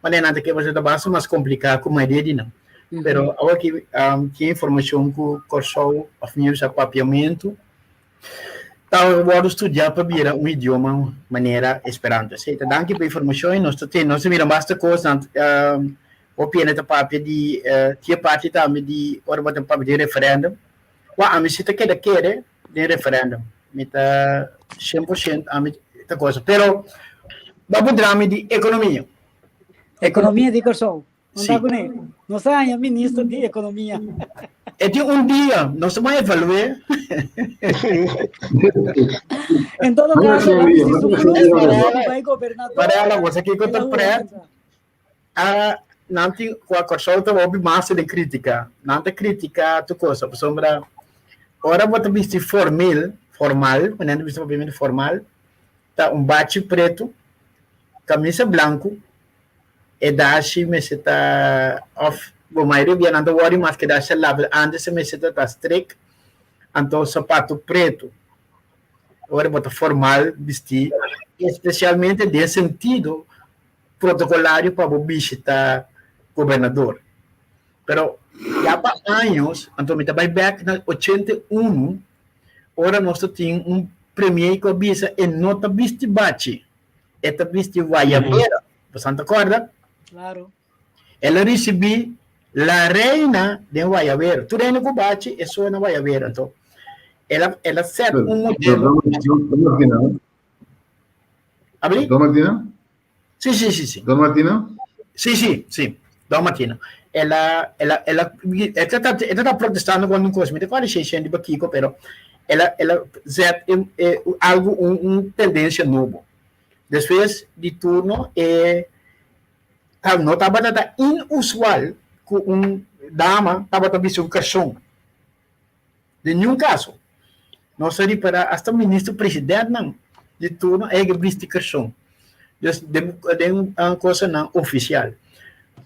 Mas nada que você basta mais complicado como é de não. Pero agora que tinha informação que o Corsol afirma o papiamento, estava estudar para virar idioma maneira Esperanto. Então, danke pela informação. Nós miramos bastante coisa. O pena da papia de tinha parte também de ora papia de referendum. A mim se quer de referendum. Meta 100% a mim coisa. Pero vamos drama de economia. Economia de Corsol. Não sai ministro de Economia. É de dia, nós vamos evaluar. Em todo caso, se o vai governador. Para ela, você que conta preto. Não tem com a consulta houve massa de crítica. Não tem crítica tu coisa, por sombra. Ora você viste formal, quando viste obviamente formal, tá bate preto, camisa branco, e dashi me está off, o maioria via não worry mas que dashi lava, antes me está tá strict, então sapato preto. Ora bota formal vestir, especialmente de sentido protocolário para o visitar governador. Pero já para anos, então me vai back na 81, ora nós temos premier que avisa e nota viste bate, eta viste Guayabera, você não acorda? Claro. Ela recebeu a reina de Guayabera, tu reina que bate é só na Guayabera, então ela serve modelo. Don Martina. Abri? Don Martina? Sim. Don Martina? Sim. Don Martina. Ela está protestando quando não cosme, quase cheio de baquico, pero ela algo tendência novo. Depois de turno não estava nada inusual com dama estava também um caixão. De nenhum caso. Não seria para até o ministro-presidente não de turno é que viste caixão. De uma coisa não oficial.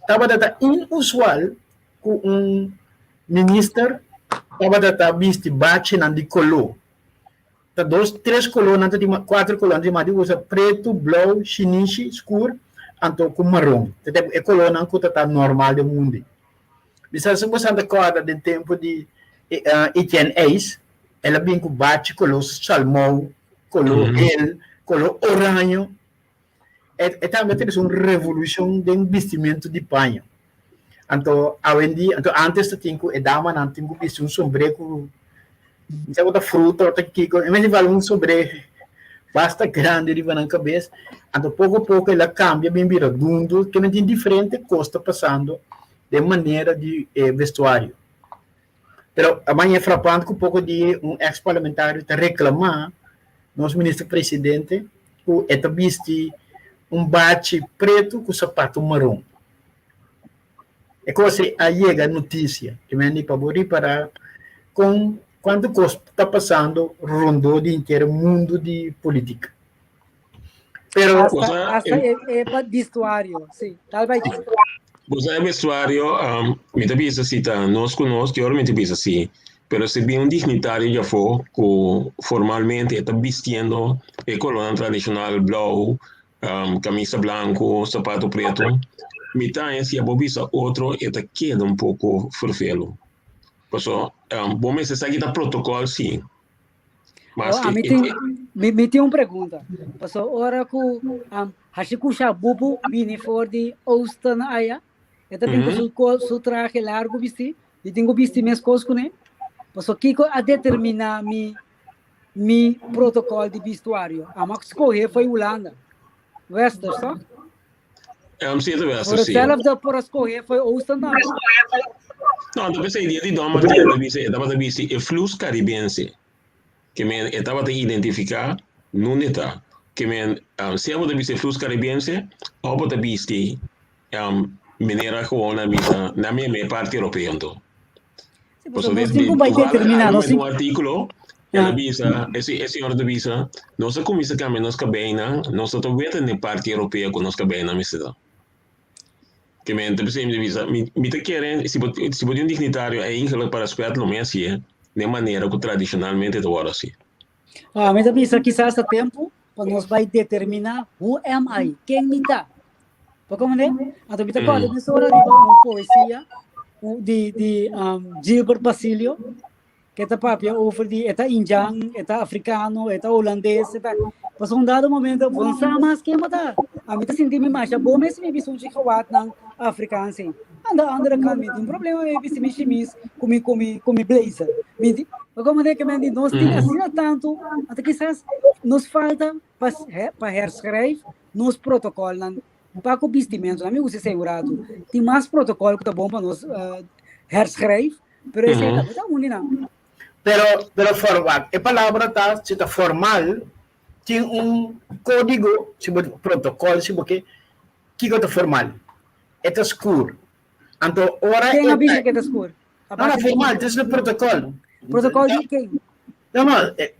Estava nada inusual com ministro estava nada viste bate não de color. Tá 2, 3 colores, 4 colores, mas usa preto, branco, chinês, escuro, então com marrom. É color não que tá normal do mundo. Bisa se você anda corda do tempo de Etienne Ace, ela vem com bate color salmão, color color orange. Também tem uma revolução de vestimento de panho. Então, antes tinha que dama não tinha que vestir sombreiro se outra fruta, outra kiko, em vez de valer sobre basta grande de na cabeça, então pouco a pouco ela cambia bem viradundo, que é diferente costa passando de maneira de vestuário. Pero amanhã é frapante que um pouco de ex-parlamentar está reclamar, nosso ministro-presidente, que está viste bate preto com sapato marrom. É como se aí chega a notícia, que me para com quando está passando rondou de inteiro mundo de política. Pero hasta é vestuário, sim, talvez. Você é vestuário, me avisa se tá nós conosco, eu me avisa se, pero se bem dignitário já for que formalmente está vestindo o color tradicional blau, camisa branco, sapato preto, me tá se a bobisa outro está queda pouco forfelo. Então, bom, mas essa aqui tá protocolo, sim. Mas me tem uma pergunta. Então, ora que Hashikusha Bubu vini for de Austin aya, eu tenho su traje largo vestir, e tenho vestir minhas coisas, né? Então, Kiko a determinar mi protocolo de vestuário. A Max escolher foi Holanda. Wester, só? Sim, é Wester, sim. Sim. Ela por escolher foi Austin também. Não, talvez a ideia de Dom Martina estava a dizer é flux caribense, que me estava a identificar não está, que me se eu dizer flux caribense, ou pode dizer maneira como na minha parte europeia então. Você vai determinar no artículo ela visa esse hora de visa, nossa comissão que menos cabena, nossa talvez na parte europeia com nossa cabena me se dá. Que me visa, me te querem, se pode dignitário é ingelo para aspecto não é assim, de maneira que tradicionalmente do agora assim. Mas a visa quizás a tempo, para nós vai determinar who am I, quem me dá. Porque como né? A tu vita qual é hora de uma poesia de Gilbert Basílio, que está papia over de eta indiano, eta africano, eta holandês, eta mas dado momento vamos mais que mudar. A mim tá sentindo mais bom mesmo me visto de kawat não africano assim. Anda kan me tem problema me visto me chimis comi blazer. Me como é que me diz nós tem assim tanto até que nos falta para reescrever nos protocolos para o vestimento, a mim você segurado, tem mais protocolo que tá bom para nós herschrijven, pero esse é tá único não. Pero formal, a palavra está formal, tem código, se protocolo, se porque que é formal, é escuro. Então, ora Quem avisa que é escuro? Não, formal, het is een protocolo. Protocolo de quem? Não,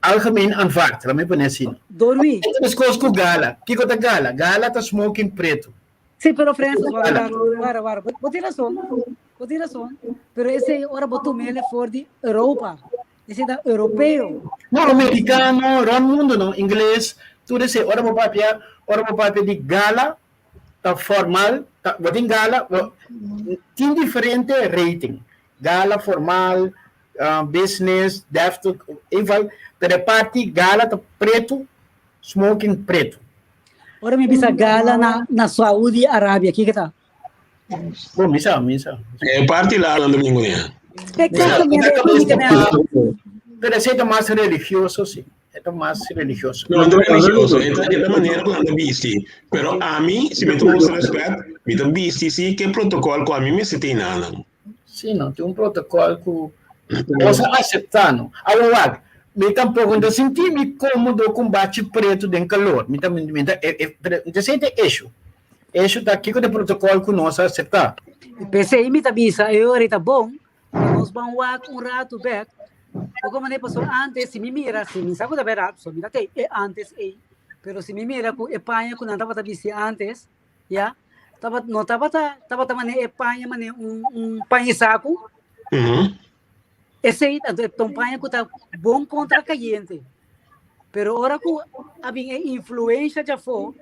algemeen aanvaard, laat me poner assim. Dormi. Het is coisa com gala. Que é gala? Gala tá smoking preto. Sim, pero Francis, para. Vou ter razão. Pero esse hora botou mele for de Europa. Esse da europeu. Não, americano, no mundo, não. Inglês, tudo isso. Ora vou papel de gala, tá formal, vou ter gala, tem diferente rating. Gala formal, business, deft, igual, pero parte gala tá preto, smoking preto. Ora me bisa gala na Saudi Arábia, que tá? Bom, misa. Parte lá no domingo, né? Pero esse é mais religioso, sim. É mais religioso. Não, não é religioso. É da maneira que anda viste. Pero a mim, se me tomamos respeito, me dá viste, sim, que protocolo com a mim me se tem nada. Sim, não, tem protocolo que você aceitando. Agora, me tampouco não senti-me cômodo com bate preto de calor. Me sente eixo. Eixo tá aqui com o protocolo que nós aceitar. Pensei, me tabisa, eu era bom, nós vamos rato back. O como ne passou antes, se me mira, se me sabe da verdade, só me dá antes, pero se me mira com Espanha, quando andava tabisa antes, já, tava também Espanha, mane panha saco. Esse aí, então panha que tá bom contra caliente. Pero agora que a influência já foi,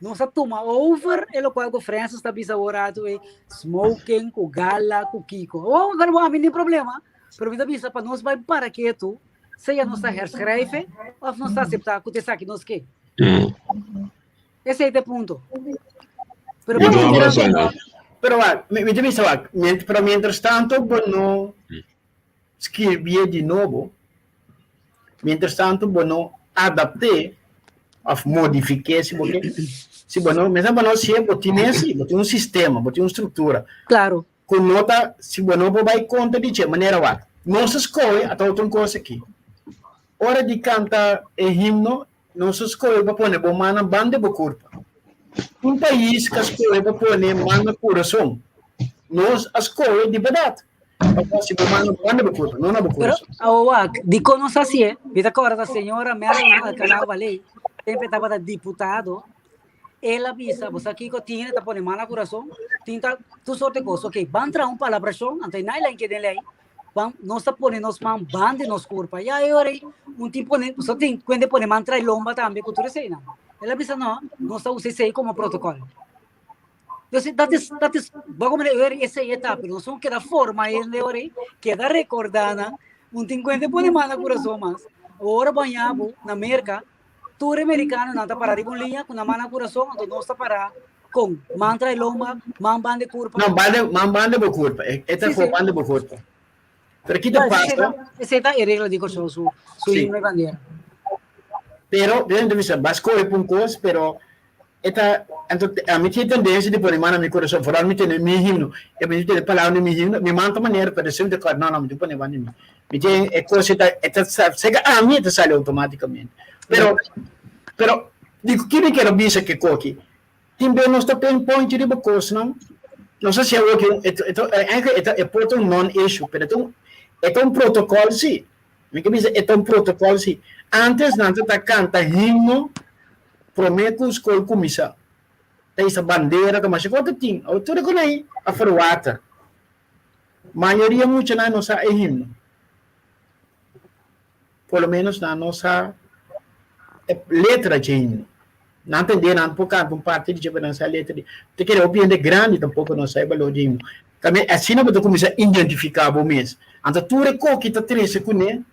nós toma over o qual o Francis está bisaurado smoking com gala com kiko. Agora não há nenhum problema. Pero me avisa para nós vai para que tu seja nossa herschrijven ou nós aceitar que te saque nós que. Esse é o ponto. Pero me diz para mientras tanto, bueno, escrever de novo. Mientras tanto, bueno, adaptar of modificar se bueno, mesmo bueno, se botar um sistema, botar uma estrutura. Claro. Com nota, se bueno, vai conta de que maneira vai. Nossa escolha, até outra coisa aqui. Hora de cantar himno, nossa escolha para pôr bomana banda de curta. Um país que escolhe para pôr manda coração. Nós escolhe de verdade. Se bomana banda de curta, não na curta. Pero, de conosco assim, vida agora da senhora Merlin Alcanal Valei, sempre estava deputado. Ela avisa, você aqui que tinha, tá pondo mala coração, tinta, tu sorte coisa, ok, van entrar palabração, não tem nada que tem lei, nós tá pondo nos man bande nos corpo, e aí tipo, só tem, quando põe mantra e lomba também, cultura sei não. Ela avisa, não, nós tá usando isso como protocolo. Eu sei, vamos ver essa etapa, nós vamos quedar forma ainda, queda recordada, tem quando põe mala coração, mas, agora banhamos na América, tour americano não está parado com linha, com a mão na coração, então não está parado com mantra e lomba, man bande curva. Não, bande de curva. Esta foi bande de curva. Pero aqui te passa. Essa é a regra de coração, sua himno e bandeira. Pero, dentro de isso, basco é um coisa, pero a mim tinha tendência de pôr mão na minha coração, fora me ter meu himno, eu me ter palavra no meu himno, me manta maneira, pero sempre de não, me pôr mão em mim. Me tem é coisa, chega a mim te sai automaticamente. Pero digo, que quero dizer que coque, também nós está pen point de coisa, não sei se é o que é porto non-issue, pero é protocolo sim, me que dizer é protocolo sim. Antes não está canta himno, prometo escolher comissão, tem essa bandeira, mas se quanto tem, tudo com aí a fruata, maioria muito na nossa himno, pelo menos na nossa letra de himno. Não entender, não porque parte de diferença a letra de. Te quer opinião grande, tampouco não saiba o de himno. Assim não pode começar a identificar o mês. Então, tu recorre que está triste com ele,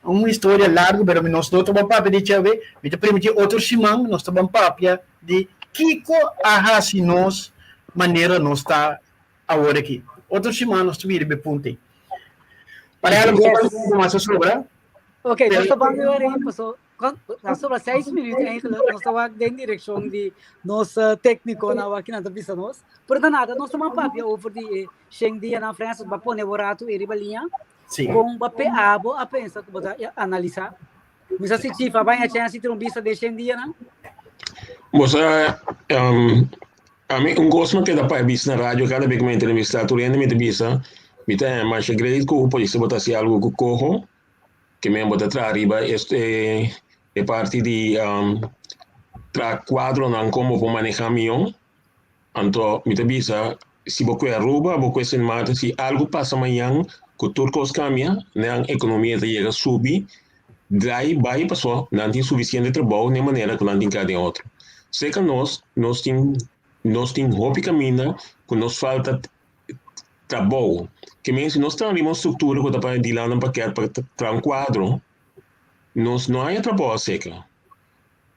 uma história larga, mas nós não estamos papel de chave, me te permite outro simão, nós estamos papel de Kiko arrasi nós, maneira nós está agora aqui. Outro simão, nós estamos bem ponte. Para ela, vou fazer uma sobra. Ok, nós estamos falando passou. sobre 6 minutos eigenlijk, nós estamos em direção de nosso técnico na aqui na vista nós. Por nada, nós estamos papia over de Shengdi na França, para pôr barato e ribalinha. Sim. Com papel abo a pensar que botar analisar. Mas assim tifa vai a chance de trombista de Shengdi na. Moça, a mim gosto que dá para vir na rádio cada vez que me entrevista, tu lendo me entrevista, me tem mais acredito que o pode ser botar se algo que corro, que me botar atrás arriba, este é parte de tra quadro não como vou manejar mion, então me entrevista se você é rouba, você se mata, se algo passa amanhã, que turcos cambia, né, a economia chega a subir, daí vai passou, não tem suficiente trabalho de maneira que não tem cada outro. Sei que nós tem roupa caminho, que nos falta trabalho. Que mesmo se nós temos uma estrutura que está para ir lá no paquete para um quadro, nós não há trabalho seca.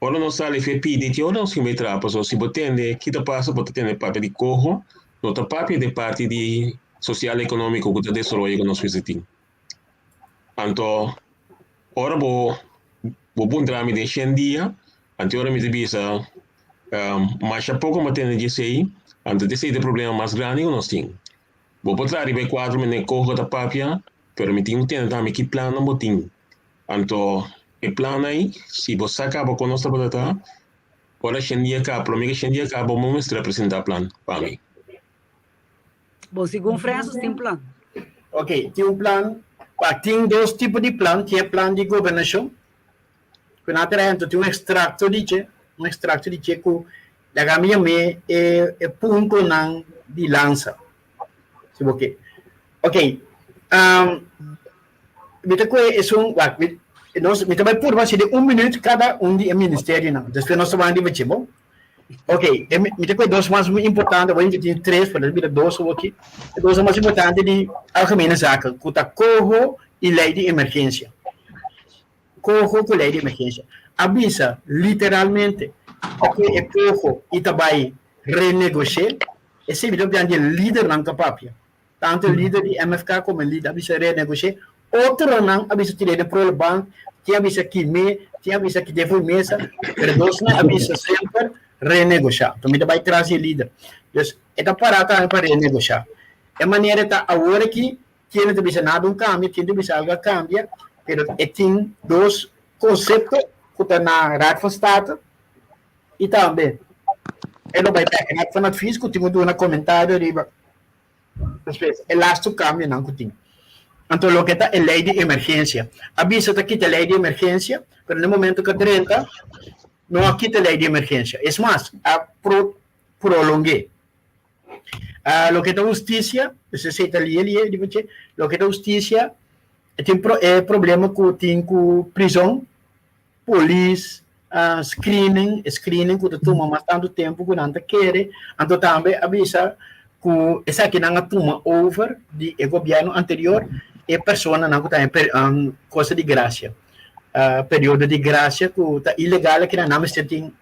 Ora nós saímos e pedimos, ora nós vamos entrar, pessoal, se você tem, que está passando, você tem papel de corro, não está papel de parte de social e econômico que está desenvolvendo que nós fizemos. Então, ora vou entrar me deixar em dia, antes ora me devisa, mas a pouco me tem de sei, antes de ser o problema mais grande que nós temos. Vou botar arriba 4 minutos corro da papia, pero me tenho que ter também que plano não tenho. Então, o plano aí, se você acaba com nossa batata, ora dia acaba, para mim dia acaba, vamos apresentar plano para mim. Bom, segundo França tem plano. Ok, tem plano. Tem dois tipos de plano, tem plano de governação. Quando a gente tem um extrato de che que da caminha é ponto não de lança. Ok. Mita ko nós mita vai por você de 1 minuto cada de ministério não. Depois nós vamos de bom. Ok, mita ko dois mais importante, vou ter 3 para mita 2 aqui. Dois mais importante de algemene zaken, que tá corro e lei de emergência. Corro com lei de emergência. Avisa literalmente que é corro e também renegociar. Esse vídeo de líder não capaz. Tanto o líder de MFK como o líder avisa renegociar. Outro não avisa tirar de pro banco, que avisa que que avisa que deve mesa, mas dois não avisa sempre renegociar. Então, me vai trazer líder. Então, é para renegociar. É maneira que agora que quem não avisa nada um cambio, quem não avisa algo cambia, mas tem dois conceitos que estão na Raad van State e também ele vai pegar na Raad van Advies, que tem um comentário riba. É lasto cambio não que tem. Então, lo que está é lei de emergência. Avisa que tem lei de emergência, mas no momento que 30, não aqui tem lei de emergência. É mais, a prolongue. Lo que está justiça, você sei ali, lo que está justiça, tem problema com prisão, polícia, screening que toma mais tanto tempo que não quer. Então, também avisa que essa aqui não toma over de governo anterior e pessoa não tem coisa de graça. Período de graça que está ilegal que não tem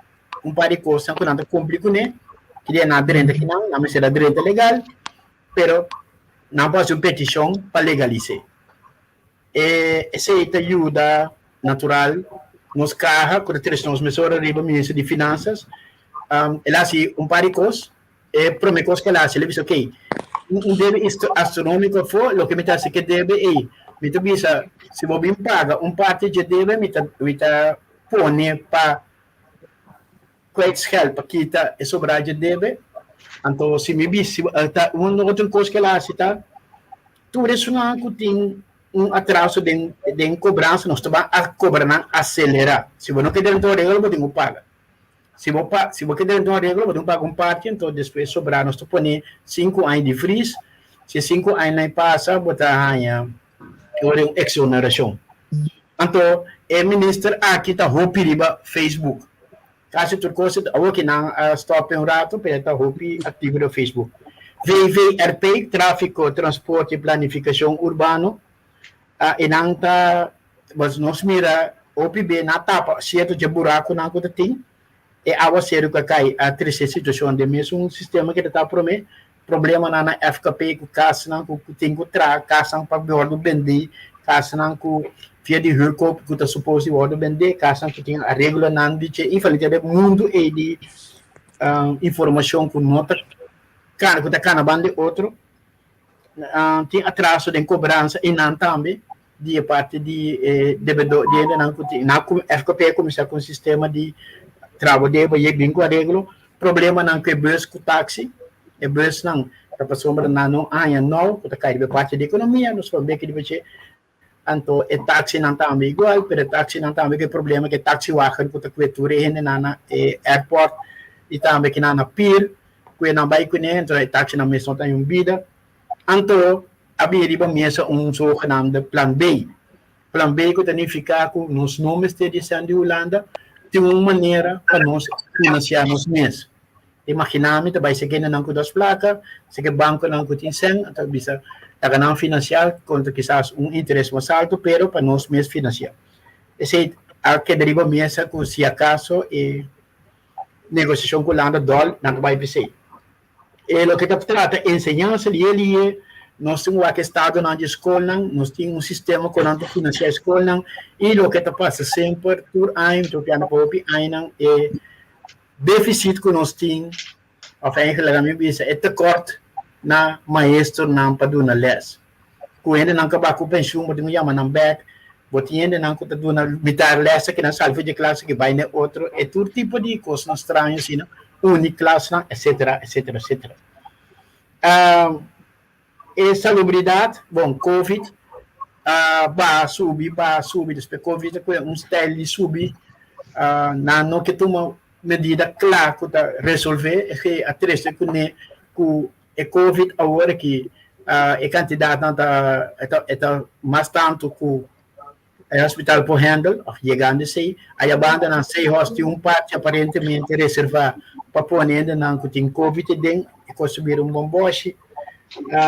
par de coisas que não cumpre com ele, que não direito que não será direito legal, pero não pode uma petição para legalizar. Essa ajuda natural nos carros, quando temos mesura arriba ministro de finanças, ela assim par de coisas, primeira coisa que ela assim, ele diz ok, um deve astronômico for, o que me está que deve me bisa se vou bem paga parte de deve me tá põe para quais help que tá sobrar de deve, então se me bisa tá uma outra coisa que ela assim tá tudo isso não tem atraso de cobrança, nós estamos a cobrar acelerar, se você não quer dentro da regra você tem que pagar. Se você quer uma regra, você paga parte, então depois sobrar, nós põe 5 anos de freeze. Se 5 anos não passa, você ganha uma exoneração. Então, o ministro aqui está roupando Facebook. Caso tu coisa, que não stop um rato, para estar roupando ativo no Facebook. VVRP, Tráfico, Transporte e Planificação Urbano, e não está, mas nós mira, OPB, na tapa, certo de buraco, não tem. E a sério que cai a triste situação de mesmo um sistema que está problema na FKP que caça não que tem que trazer caça para bordo vender casa não com via de hulp que tá suposto worden vender, casa que tinha a regra não de que infelizmente mundo e de informação com nota cara que tá canabando de outro tem atraso de cobrança e não também de parte de devedor de não que na FKP começar com o sistema de trabalho de vai bem com a regra problema não que bus com táxi e bus não tá passando não não que tá cair de parte da economia nos vamos ver que deve ser então o táxi não tá igual pero o táxi não tá que problema que táxi wagen que tá cobertura na airport e também que na pier que não vai com então o táxi não mesmo tem vida então havia mesa zogenaamde plan B. Plan B que significa que nos nomes de de Holanda tem uma maneira para nós financiar nos meses. Imaginamos que vai ser que não com das placas, se que banco não com tem 100, então bisa não financiar contra quizás interesse mais alto, pero para nós meses financiar. Esse é que deriva mesa que se acaso negociação com Holanda dólar não vai ser. E o que se trata é ensinança de ele nós temos aqui estado na escola, nós temos sistema que não financia a escola, e o que passa sempre, por ano, por ano, é déficit que nós temos, ou seja, é corte na maestro não para dar les. Quando não acabar com pensão, você não chama não back, você ainda não está dando mitar les que na sala de classe que vai na outro, é todo tipo de coisas estranhas, assim, única classe, etc, etc, etc. E salubridade, bom, Covid, vai subir, depois Covid, style de subir, não que toma medida clara para resolver, é que a triste que é Covid agora que a quantidade está mais tanto que o hospital por handle, chegando a ser, aí a banda não sei, hoste parte aparentemente reservar para pôr ainda não que tem Covid dentro, e conseguir bomboche.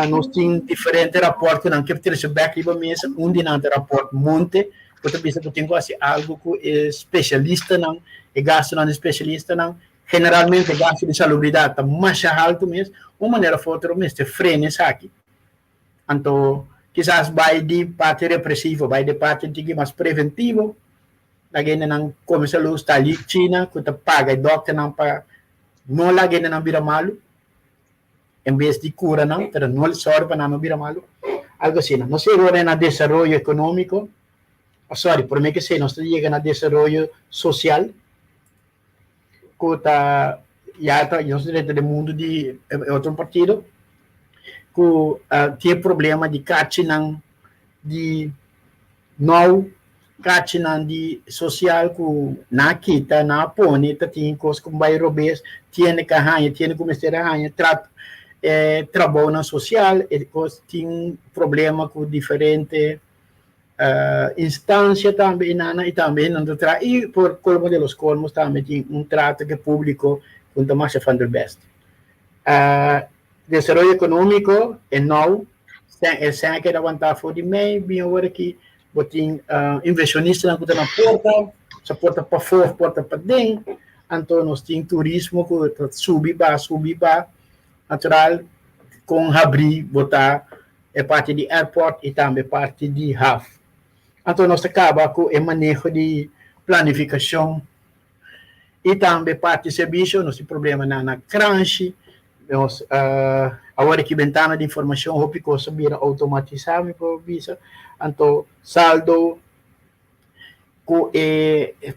Nós temos diferentes raportes não que ter back riba mesa de não rapport monte porque pensa que tem quase algo que é especialista não e gasto não especialista não generalmente gasto de salubridade está mais alto mesmo uma maneira outra mesmo te frena isso aqui então quizás vai de parte repressiva vai de parte de mais preventivo alguém não começa a luz está ali China que te paga e doctor não para não lá alguém não vira malo em vez de cura, não, pero não lhe sorve para não virar malo. Algo assim, não sei agora na desenvolvimento econômico, por mim que sei, nós chegamos na desenvolvimento social, que está, já está, nós dentro do mundo de outro partido, que tem problema de cachinan, de não, cachinan de social, que na quita, na pone, tem coisas como bairro bes, tem que arranhar, tem que começar a arranhar, trabalho social, tem problema com diferentes instâncias também, e também e por colmo de los colmos também tem trato que público com mais fan do best. Desenvolvimento econômico é não, é sem que aguentar for de meio, bem agora que tem inversionista que está na porta, essa porta para fora, porta para dentro, então nós temos turismo que subir, natural, com abrir, botar parte de airport e também parte de HAF. Então, nós acaba com o manejo de planificação e também parte de serviço, nós temos problema na crunch, nós, agora que ventana de informação, o pico subir automatizado, então, saldo, com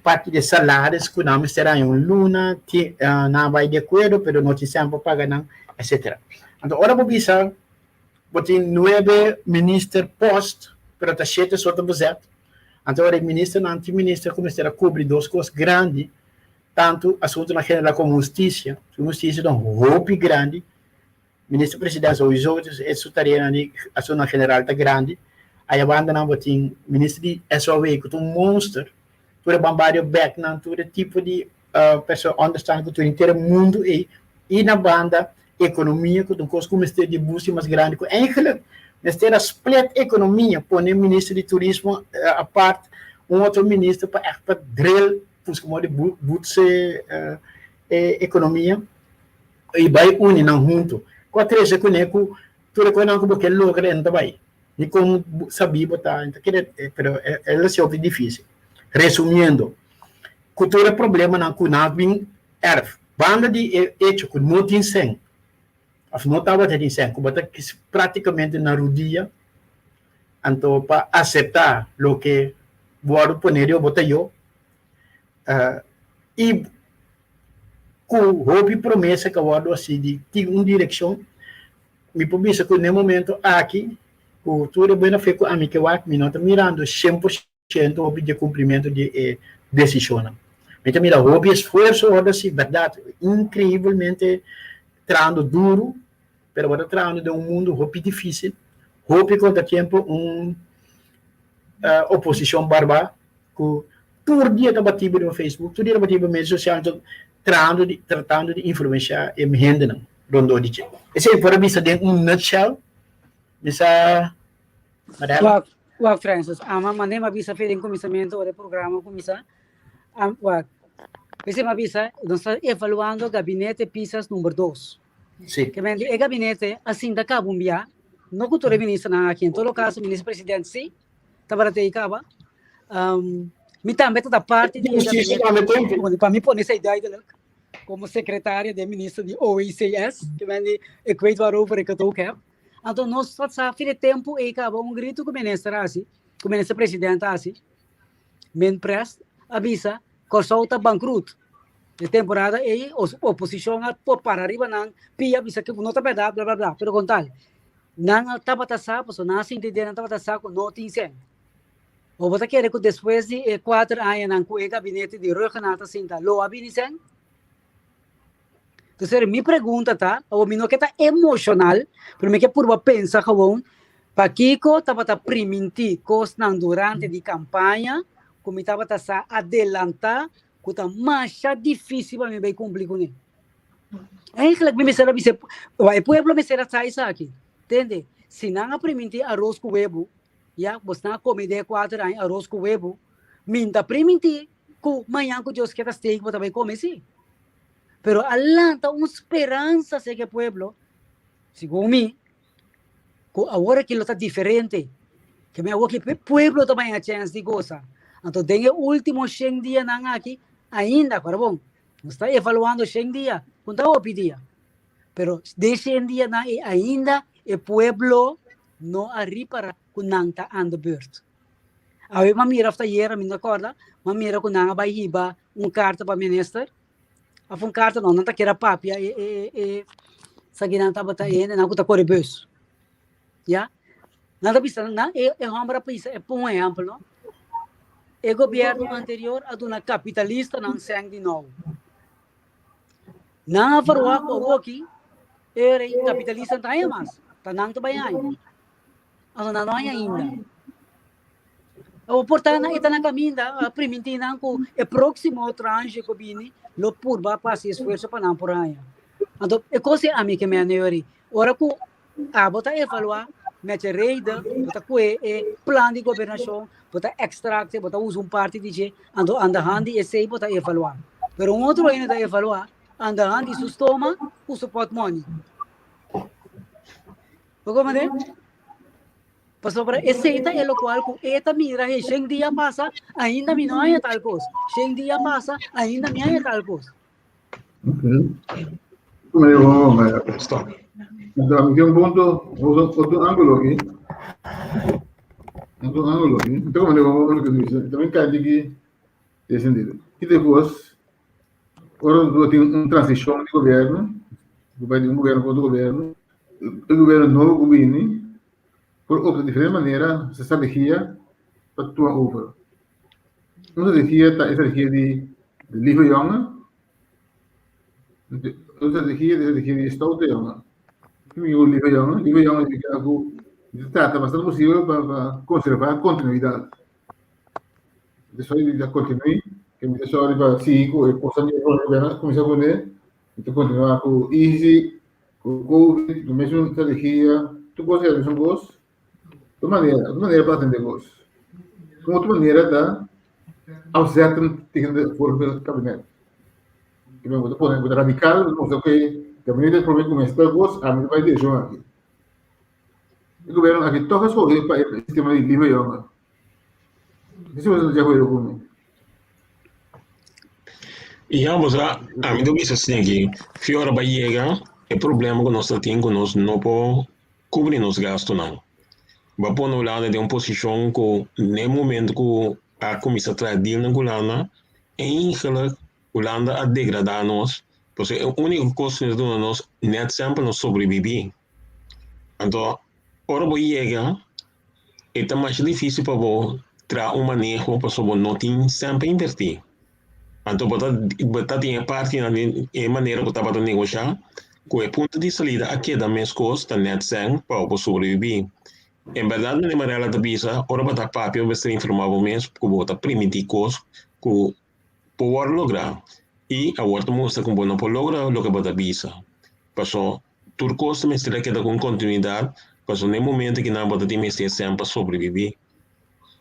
parte de salários, que não será em luna, não vai de acordo, mas não tem sempre pagar, etc. Então, ora por isso, tem 9 ministros post, para estar 7 só do projeto. Então, o ministro e anti-ministro começaram a cobrir duas coisas grandes, tanto assunto na general como justiça. Justiça é um roubo grande. Ministro-presidente ou os outros, essa tarefa assunto na general está grande. Aí a banda não tem ministro de SOV, que é um monstro, para bombardear back, não, todo tipo de pessoa understand que o inteiro mundo e na banda economia, que tem coisas como este de busca mais grande, que eigenlijk, nesta era split economia, põe ministro de turismo a parte, outro ministro para drill, como de busca economia, e vai unir não junto. Com a três econômico, tudo que não como que logra não vai. E como sabia botar, então, pero ela se ouve difícil. Resumindo, cultura problema na kunabin erf. Banda de hecho que não tem sem. Af não estava tendo sem, que bota praticamente na rodia, então para aceitar o que vou poner eu botar eu, e com hobby promessa que eu vou assim de ter uma direção, me publica que no momento aqui o tudo é bem feito a mim que eu me não está mirando 100% o de cumprimento de decisão. Então, mira, hobby esforço, olha assim, verdade, incrivelmente trabalhando duro, pero agora trabalhando de um mundo hobby difícil, hobby contra tempo oposição bárbara, que todo dia está batido no Facebook, todo dia está batido no meio social, tratando de influenciar a gente, não, rondo de gente. Esse é para mim, em nutshell, essa Wag Francis, ama mane mabisa fe din comisamiento do programa comisa. Wag. Esse mabisa, nós está evaluando o gabinete PISAS número 2. Sim. Que vem o gabinete assim da Cabumbia, no cultura ministro na aqui, em todo caso, ministro presidente sim, tabarate caba. Me também toda parte de para mim pôr essa ideia de como secretária de ministro de OECS, que vem eu vejo waarover ik het ook heb. Então, nós só sabemos tempo e acaba grito com o ministro assim, com o ministro presidente assim, Minpress avisa que o sol está bancruto. De temporada e a oposição para arriba não pia avisa que não está verdade, blá blá blá. Pero com tal, não estava taxado, não se entender, não estava taxado, não tinha sem. O você quer que depois de 4 anos não com o gabinete de Regenata Sinta, lo havia sem? Então, minha pergunta tá, o menino que está emocional, pero me que por pensar gewoon, para Kiko estava a permitir coisas durante a campanha, como estava a adelantar, que está mais difícil para mim vai cumprir com ele. Eigenlijk me será dizer, o povo me será sair aqui, entende? Se não permitir arroz com huevo, já você não come de 4 anos arroz com huevo, minta permitir que amanhã que Deus quer steak você vai comer sim. Pero alanta uma esperança se que o pueblo, segundo mim, agora que está diferente, que me agora que o pueblo também a chance de gozar. Então, tem o último 100 dias não aqui, ainda, agora bom, não está evaluando 100 dias, não está a pedir. Pero de 100 dias ainda, o pueblo não arriba com não está ando beurt. Aí, mamira está hier, me acorda, mamira com não vai riba carta para o ministro, a fun carta não tá queira papia sa ginanta bata não tá corre bus já nada bisa na hambra pisa um exemplo não o governo anterior a uma capitalista não sang de novo na farwa ko aqui era capitalista tá aí mas tá não tá bem aí não ainda o portana ita na caminda primitina ko e próximo tranche ko bini lo purba pasi esforço para não por aí. Então, é coisa a mim que me aneri. Ora que a bota evaluar, mete reida, bota que plano de governação, bota extract, bota usa parte de je, ando anda handi esse bota evaluar. Pero outro ainda evaluar, anda handi sustoma, o support money. Como é? Passou para esse é o qual com eta mira e 100 dias passa ainda me não é tal coisa 100 dias passa ainda me é tal coisa. Come stop. Então, aqui outro ângulo aqui. Então, como eu disse, também cai que tem sentido. E depois, agora tem transição de governo, vai de governo para outro governo, o governo novo governo por de diferente maneira, se estratégia para tua over. Uma estratégia é a estratégia de livre jongen, outra estratégia de stoute jongen. Que o livre jongen fica algo de trata bastante possível para conservar a continuidade. Isso aí já continue, que me deixou ali para 5 e coisa de governo começar a poner, então continuar com easy, com covid, do mesmo estratégia, tu coisa são boas. De maneira para atender gosto. De outra maneira, dá ao certo de forma do gabinete. Que me vou pôr radical, não sei o que, gabinete é problema com esse gosto, a mim vai deixar aqui. O governo aqui toca escolher para o sistema de Lima Yonga. Isso você já foi comigo. E ambos, a mim do isso assim que fiora vai chegar, é problema que nós temos que nós não podemos cobrir nos gastos não. Vai pôr na Holanda de uma posição que no momento que a comissão tradil na Holanda, eigenlijk Holanda a degradar nós, porque a única coisa que nós net sempre nós sobreviver. Então, ora vai chegar, é mais difícil para você trazer manejo para você não ter sempre invertir. Então, você tem parte na maneira que você vai negociar, com o ponto de salida aqui da minha coisa, da net sem para você sobreviver. Em verdade, de maneira da bisa, ora bata papel vai ser informado mesmo, que bota permitir coisas que pode lograr. E a outra mostra que não pode lograr o que bata bisa. Passou, tudo coisa me será que dá com continuidade, passou no momento que não bata de me ser sempre sobreviver.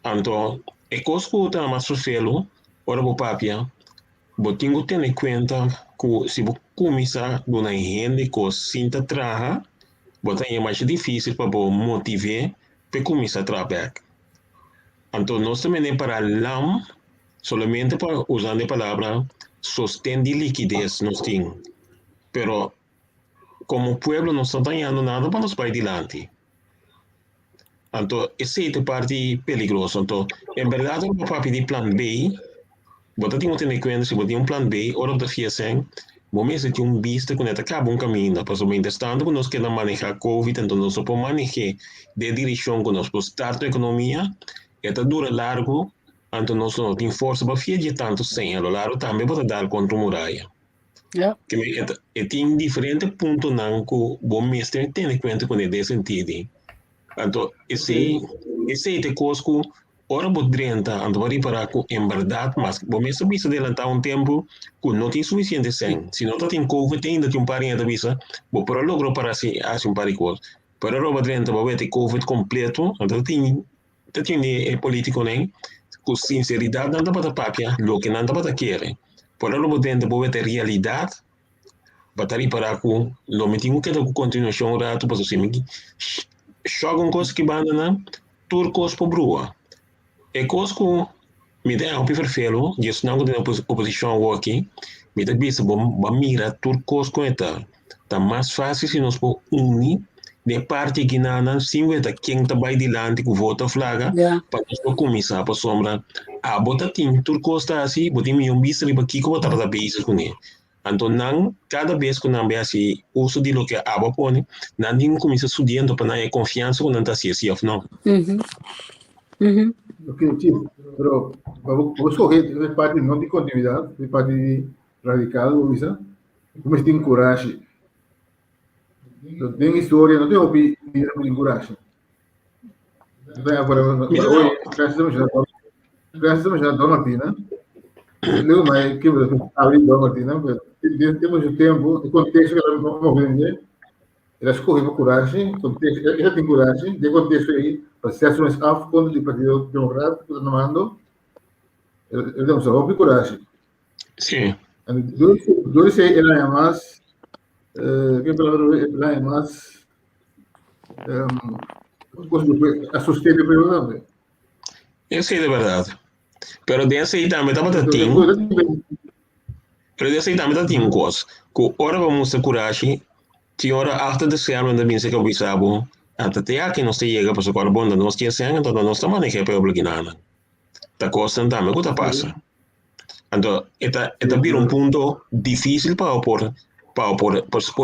Então, é coisa que está mais sofrendo, ora o papel, você tem que ter em conta que se você começar a dar rende que sinta trabalhar, é mais difícil para motivar para começar a trabalhar. Então, nós também para lá, somente para usar a palavra sostén de liquidez, nós temos. Pero, como pueblo, não está ganhando nada para nos para adiante. Então, essa é a parte peligrosa. Então, em verdade, o papel de plano B, você tem que ter em conta, se você tem plano B, hora da fiação, você tem vista que acaba caminho, para o interessante que nós queremos manejar Covid, então nós podemos manejar de direção que nós podemos estar a economia, dura largo, então nós não temos força para fiar tanto sem, a largo também para dar contra a muralha. Yeah. Tem diferentes pontos que o mestre tem em conta com esse sentido. Então, esse é a coisa que ora podrenta andar para que em verdade, mas o mesmo bisa adelantar tempo que não tem suficiente sem. Se não tem Covid, ainda tem parente da bisa, para lograr para se fazer par de coisas. Para ora podrenta vai ter Covid completo, então tem político nem com sinceridade não dá para papia, lo que não dá para querer. Para ora podrenta vai ter realidade, batalha para que lo metinho que da continuação rato para se me jogam coisas que bandana, turcos para brua. É coisa que me dá um perfeito, e isso não tem oposição aqui, me dá vista para mirar tudo coisa com ela. Tá mais fácil se nós podemos unir de parte que não sim vai quem está bem adiante que vota flaga, para nós começar para sombra. Ah, bota tem tudo coisa assim, bota me vista para aqui como está para base com ele. Então não cada vez que não vê assim uso de lo que a aba põe, não tem começa estudando para não confiança quando está assim não. Ok, tipo, pero vamos escolher de parte não de continuidade, de parte radical, visa, como tem coragem. Não tem história, não tem opinião de coragem. Hoje, graças a Dona Martina, não mais que abrir Dona Martina, temos o tempo, o contexto que ela não vende, ela escolheu a coragem, ela tem coragem, de contexto aí, processos af contra o Partido Democrático, no mando, ele tem uma coragem. Sim. Dois ela é mais, que palavra ela é mais, assustei de perguntar. Essa é a verdade. Pero dessa aí também estava tendo. Pero dessa aí também está tendo coisa. Que ora vamos ter coragem, tinha hora after de ser onde vem se que eu sabo, até aqui nós te chega para o carbono, nós tinha sangue, então nós estamos manejando para obrigar. Tá costa também o que tá passa. Então, esta vira ponto difícil para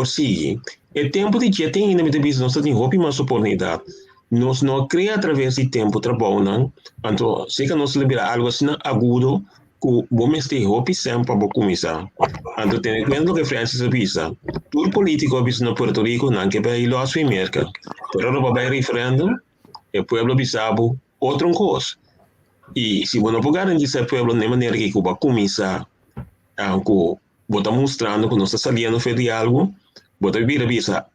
seguir. O tempo de dia tem ainda muita vez nós tem roupa mais oportunidade. Nós não cria através de tempo trabalho não. Então, se que nós liberar algo assim agudo, que vamos ter roupa sempre para começar. Então, tem que ver o que Francis avisa. Todo político avisa no Puerto Rico não que vai ir lá a sua merca. Pero no vai referendo, o povo avisava outra coisa. E se você não pode garantir esse povo de maneira que vai começar a botar mostrando que nós está saliendo de algo, botar visa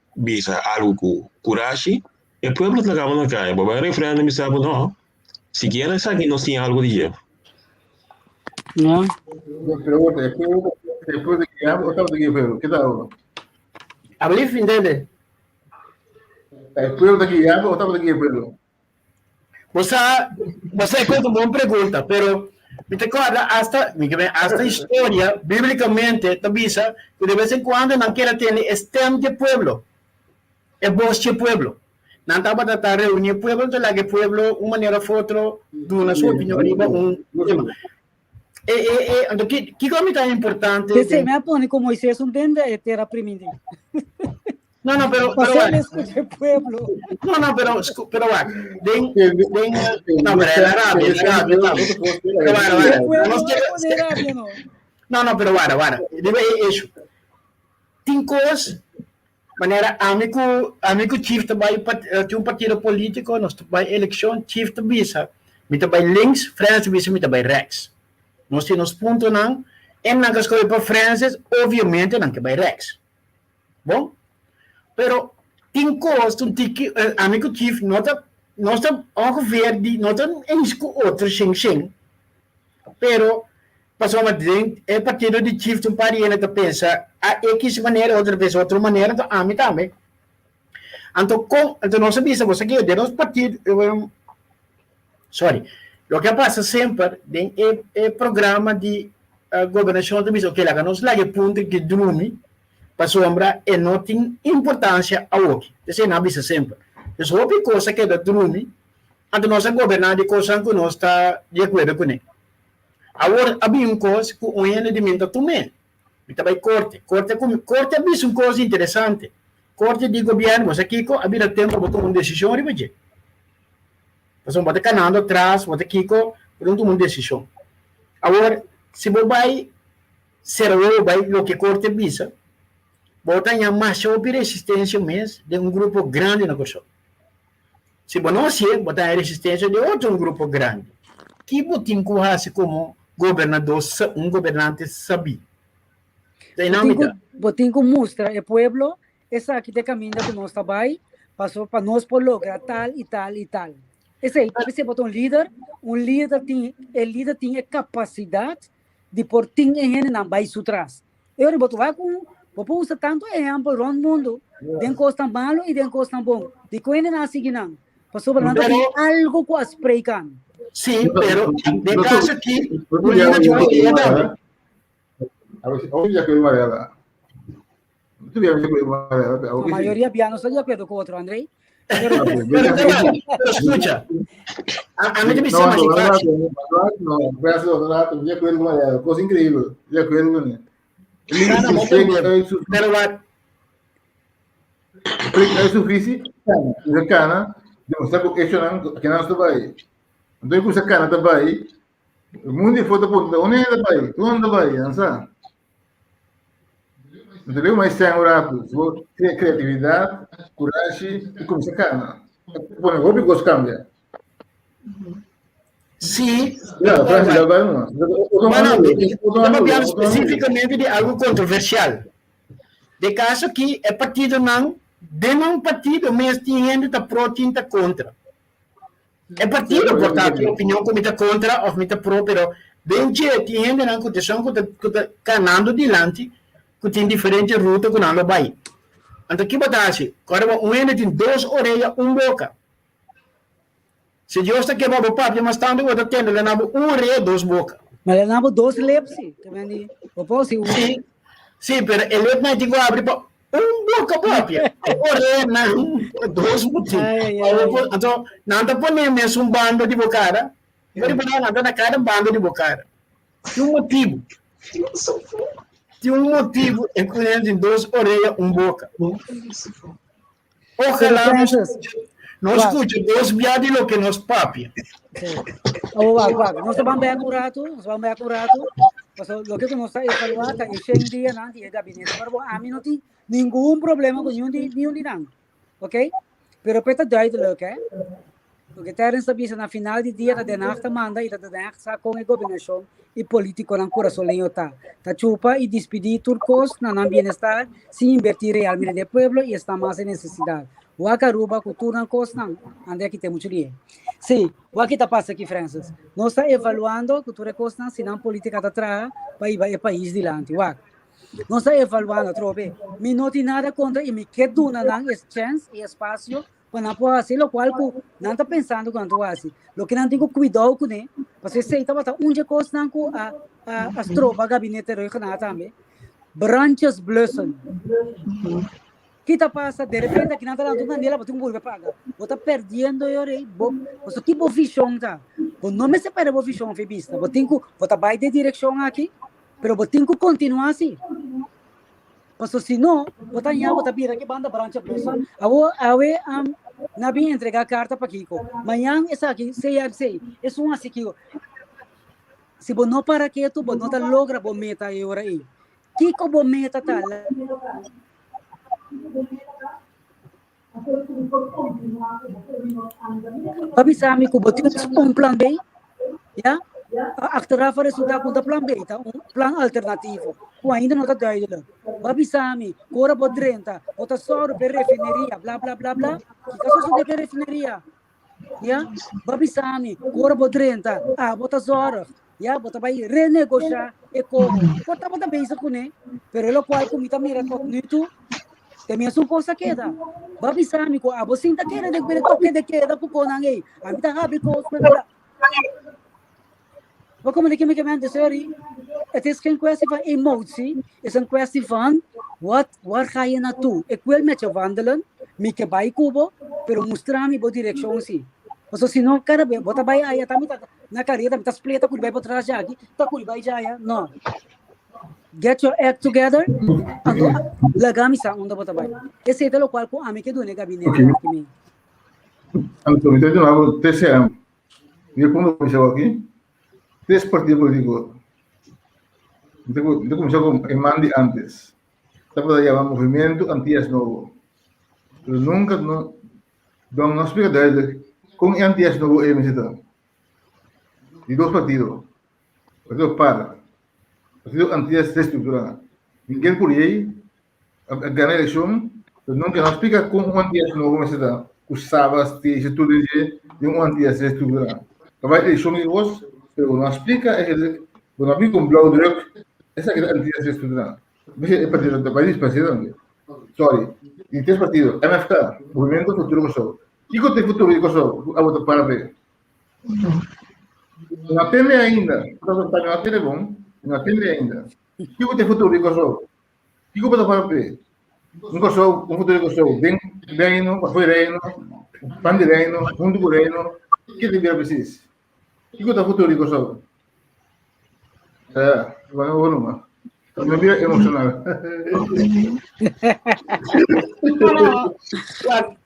algo com coragem, o povo está acabando na caia. Vai referendo e sabe não. Se quer saber nós tem algo de jeito. Não. Depois de que hablo, acabo de que, Pedro, ¿qué tal? Habli fin dele. El pueblo está guiando o estamos aquí el pueblo. Você fez uma boa pergunta, pero me recorda hasta história, biblicamente, avisa que de vez em quando não quer ter stem de pueblo, é voz de pueblo. Não estava a reunir pueblo, então lá que pueblo, uma maneira ou outra, do na sua opinião, tema. Então, que como é importante? Esse me apone como Moisés dende e terra primindi. Não, pero escuche pueblo. No, pero no, pero era Arabia. No, pero vara. Deve isso. Tem coisas, maneira, amigo chief também, tinha partido político, nós também eleição, chief também, me também links, França, me também rechts. Nós temos pontos não, e não que escolher para França, obviamente não que vai rechts. Bom? Pero tem coisas, amigo chief, nós estamos verde, nós estamos em outro xing. Pero passou uma dentro, é partido de chief de um pariente que pensa a X maneira, outra vez outra maneira, então a mim também. Então nós sabemos você que de nós partido, o que passa sempre é programa de governação de missão que lá nós lá que ponto que dorme para sombra e não tem importância a o que. Isso não avisa sempre. Isso é uma coisa que da dorme, então nós governar de coisa que nós está de acordo com ele. Agora, havia uma coisa que o entendimento também. Então, corte é uma coisa interessante. Corte de governo, você aqui, havia tempo para tomar uma decisão, você vai canando atrás, você aqui, para tomar uma decisão. Agora, se você vai ser o que corte visa, você tem mais resistência mesmo de um grupo grande na coisa. Se você não ser, você tem resistência de outro grupo grande. Que você tem que fazer como governador, governante sabia. Botem que mostra o pueblo, essa aqui de caminho que nós trabalhamos, passou para nós por lograr tal e tal e tal. Esse aí, você botou um líder tem a capacidade de pôr em não vai trás. Eu boto lá com, vou usar tanto exemplo no mundo, de costa malo e de costa bom. De coisa não seguir não. Passou para nós algo que explicar. Sim, pero de caso aqui, a maioria piano está de acordo com o outro, Andrei. Pero escucha, a mí me llama simpático. Cosa increíble. É suficiente, a cana, demonstrar que não está aí. Então, com essa cana está aí, o mundo é foto ponta, onde está aí? Tu não está aí, não sabe? Não tem mais sangue rápido, criatividade, coragem e com essa cana. Bom, o negócio cambia. Sim, estamos falando especificamente de algo controversial. De caso que é partido não, de não partido, mas tem gente que está pró e está contra. É partido, portanto, a opinião que está contra ou está pró, pero bem que tem gente na condição que está canando adiante, que tem diferentes rutas que não vai. Então, que botar assim? Agora, um ente tem duas orelhas, boca. Se Deus está quebrando o papo, mas está onde eu tenho, ele não uma orelha, duas bocas. Mas ele não dois lips, sim. Sim, pero ele não tem que abrir para boca própria. Orelha, não, dois motivos. Então, não está pondo mesmo bando de bocada. Ele não está na cara bando de bocada. Tem motivo. Tem motivo em que ele tem duas orelhas, boca. Ojalá não escute dois viados lo que nos papia. Nós vamos bem acurado, porque nós estamos evaluando, e dia não tem gabinete, a mim não tem nenhum problema com nenhum não, ok? Pero peta doido lo que porque terem sabido na final de dia da nafta manda e da nafta com a governação e político não coração lenhota, tá chupa e despedir turcos na bem-estar, se invertir realmente no povo e está mais em necessidade. O Acaruba, cultura não costa, onde é que tem muito dinheiro. Sim, o que está passando aqui, Francis? Nós estamos evaluando a cultura costa, se não política está atrás, para ir o país adiante. Nós estamos evaluando, trobe, me não tem nada contra e me quedo na chance e espaço para não assim, lo qual não está pensando quanto assim. Lo que não tem que cuidar com né, porque se está bota onde coisa não com a tropa gabinete rei na também. Branches blossom. Kita passa, de repente, aqui não está dando nela, você não vai pagar. Você está perdendo, eu rei. Você que boa visão, tá? Você não me separa boa visão, febista. Você vai de direção aqui, mas você tem que continuar assim. Porque se não, você está vira que banda branca blossom. Awe, na bem entregar a carta para Kiko. Amanhã, essa aqui, sei, é um assim que se você não para quieto, você não está logra a meta eu rei. Kiko boa meta tá lá. Tapi sami ko botin plan B, ya? Aktora fora sudah punta plan B, tá? Plan alternativo. Ko ainda não tá dado. Tapi sami, cora bodrenta, bota soro per refineria, bla bla bla bla. Que caso sudah per refineria? Ya? Tapi sami, cora bodrenta, bota soro. Ya, bota vai renegociar e como. Bota bem isso com né. Pero lo qual comita mira tot nitu. Também são coisa que dá. Babi sami ko abo sinta kera de bere toque de queda po konang ei. Abi ta habi ko spela. Wa como de que me mande sorry. Het is geen kwestie van emotie, het is een kwestie van waar ga je naartoe? Ik wil met je wandelen, met je bij kubo, pero mostrami bo direction si. Porque se não, cara, bota vai aí, tá na carreira, tá splita com vai para trás já aqui, tá com vai já, não. Get your act together. Lagami sa onda bota vai. Esse é o qual com a me que do ne gabinete aqui. Antônio, então eu TCM. E como começou aqui? 3 partidos políticos. Então começou com Emandi antes. Estava a chamar Movimento Antias Novo. Pero nunca não explica desde com Antias Novo é mesmo. De 2 partidos. Partido para. Partido Antias Estrutura. Ninguém por aí ganha a eleição, pero nunca não explica com Antias Novo mesmo. Usava se tudo de Antias Estrutura. Vai eleição de vos, pero não explica não havia com blauw druk. Essa é a Antias Estrutura. É partido do país, partido. Sorry. E 3 partidos. MFK, Movimento Futuro Kosovo. Kiko tem futuro de Kosovo, a votar para ver. Não atende ainda. Não atende bom. Não atende ainda. Kiko tem futuro de Kosovo. Kiko pode para ver. Kosovo, futuro de Kosovo. Bem reino, foi reino, pan de reino, mundo por reino. Que devia precisar? Kiko tem futuro de Kosovo. Vamos numa. Me vira emocional.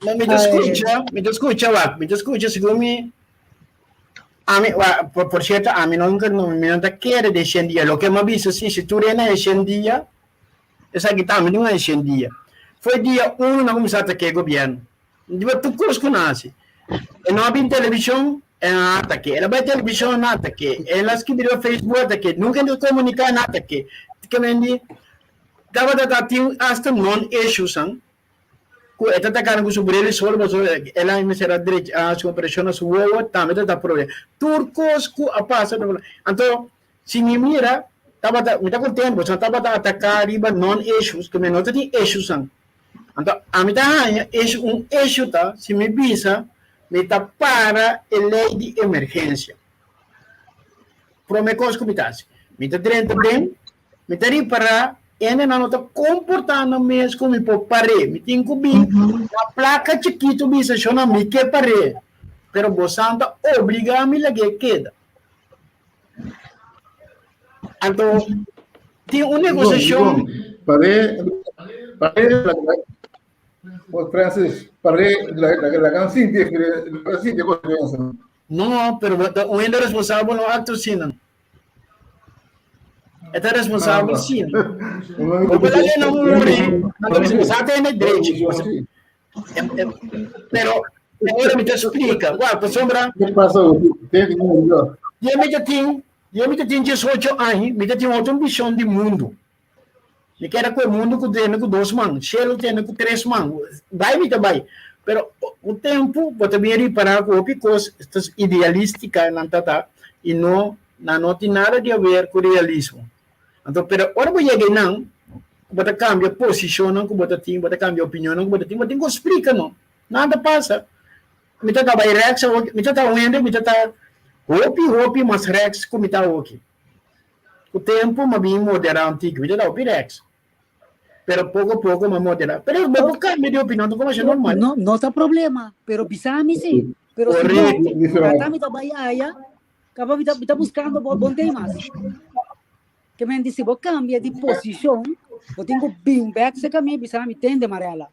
No, me escucha, según por cierto, a mí no quiere descender. Lo que me visto, si tú eres descendía, esa que también no descendía. Fue día 1 no comienzaste que el gobierno. Tú conoces, no había televisión, ataque. Ela vai televisão, ataque. Ela escreveu Facebook, ataque. Nunca nos comunicar, ataque. Que mendi, dava tinha hasta non-issues, esta tá cara com sobre ele só, mas ela me será direito a sua operação, sua outra também tá problema. Turcos com a passa, então se me mira, me tá com tempo, só tava atacar riba non-issues, que me não tem issues, então a me tá issue tá, se me visa, me tá para a lei de emergência. Promete que me tá, me tá dentro bem. Me tari para ene na nota comportando mesmo como me pode parar. Me tem que vir a placa chiquito bisa chama me que parar. Pero bosanta obriga a me lague queda. Então tem uma negociação. Francis, la canción de confianza. No, pero o ende responsável no acto sino. É responsável sim. O pelage não morre, não responsável é direito. Pero agora me explica, guarda, sombra. Que passou? Tem melhor. Eu me tenho 18 anos, me tenho outra visão de mundo. Me quero que o mundo que tem com 2 mãos, Shell tem com 3 mãos. Vai. Pero o tempo pode vir para com coisas idealísticas e não tem nada de a ver com realismo. Então, pero ora vai chegar não, bota cambia posição, não bota cambia opinião, não bota tem que explicar não. Nada passa. Me tá vai rex, me tá wende, me tá hopi, mas rex como tá aqui. O tempo me bem moderar antigo, me tá o rex. Pero pouco a pouco me moderar. Pero vou cambiar de opinião, como é normal. No está problema, pero bisami sim. Pero se Correto. não, kata mi tabaya, kaba mi tá buscando bom temas. Que me dice, vou cambia de posição, vou tenho bem back se caminho bisami tende amarela.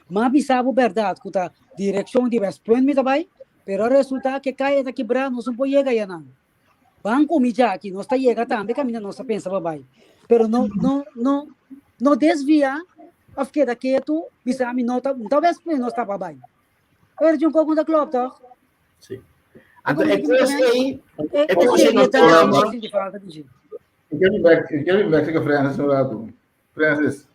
Mas bisabo verdade, que a direção de West Point me tabay, pero resulta que cai tá quebrar, não pode chegar ya não. Banco mi já aqui, não está chega também, caminho não está pensa babai. Pero não desvia, a ficar quieto, bisami não tá West Point não está babai. Perde um pouco da clube, tá? Sim. Então, é coisa aí, É coisa que tá de falta de gente. Eu quero ver que a Francis no lado. Francis.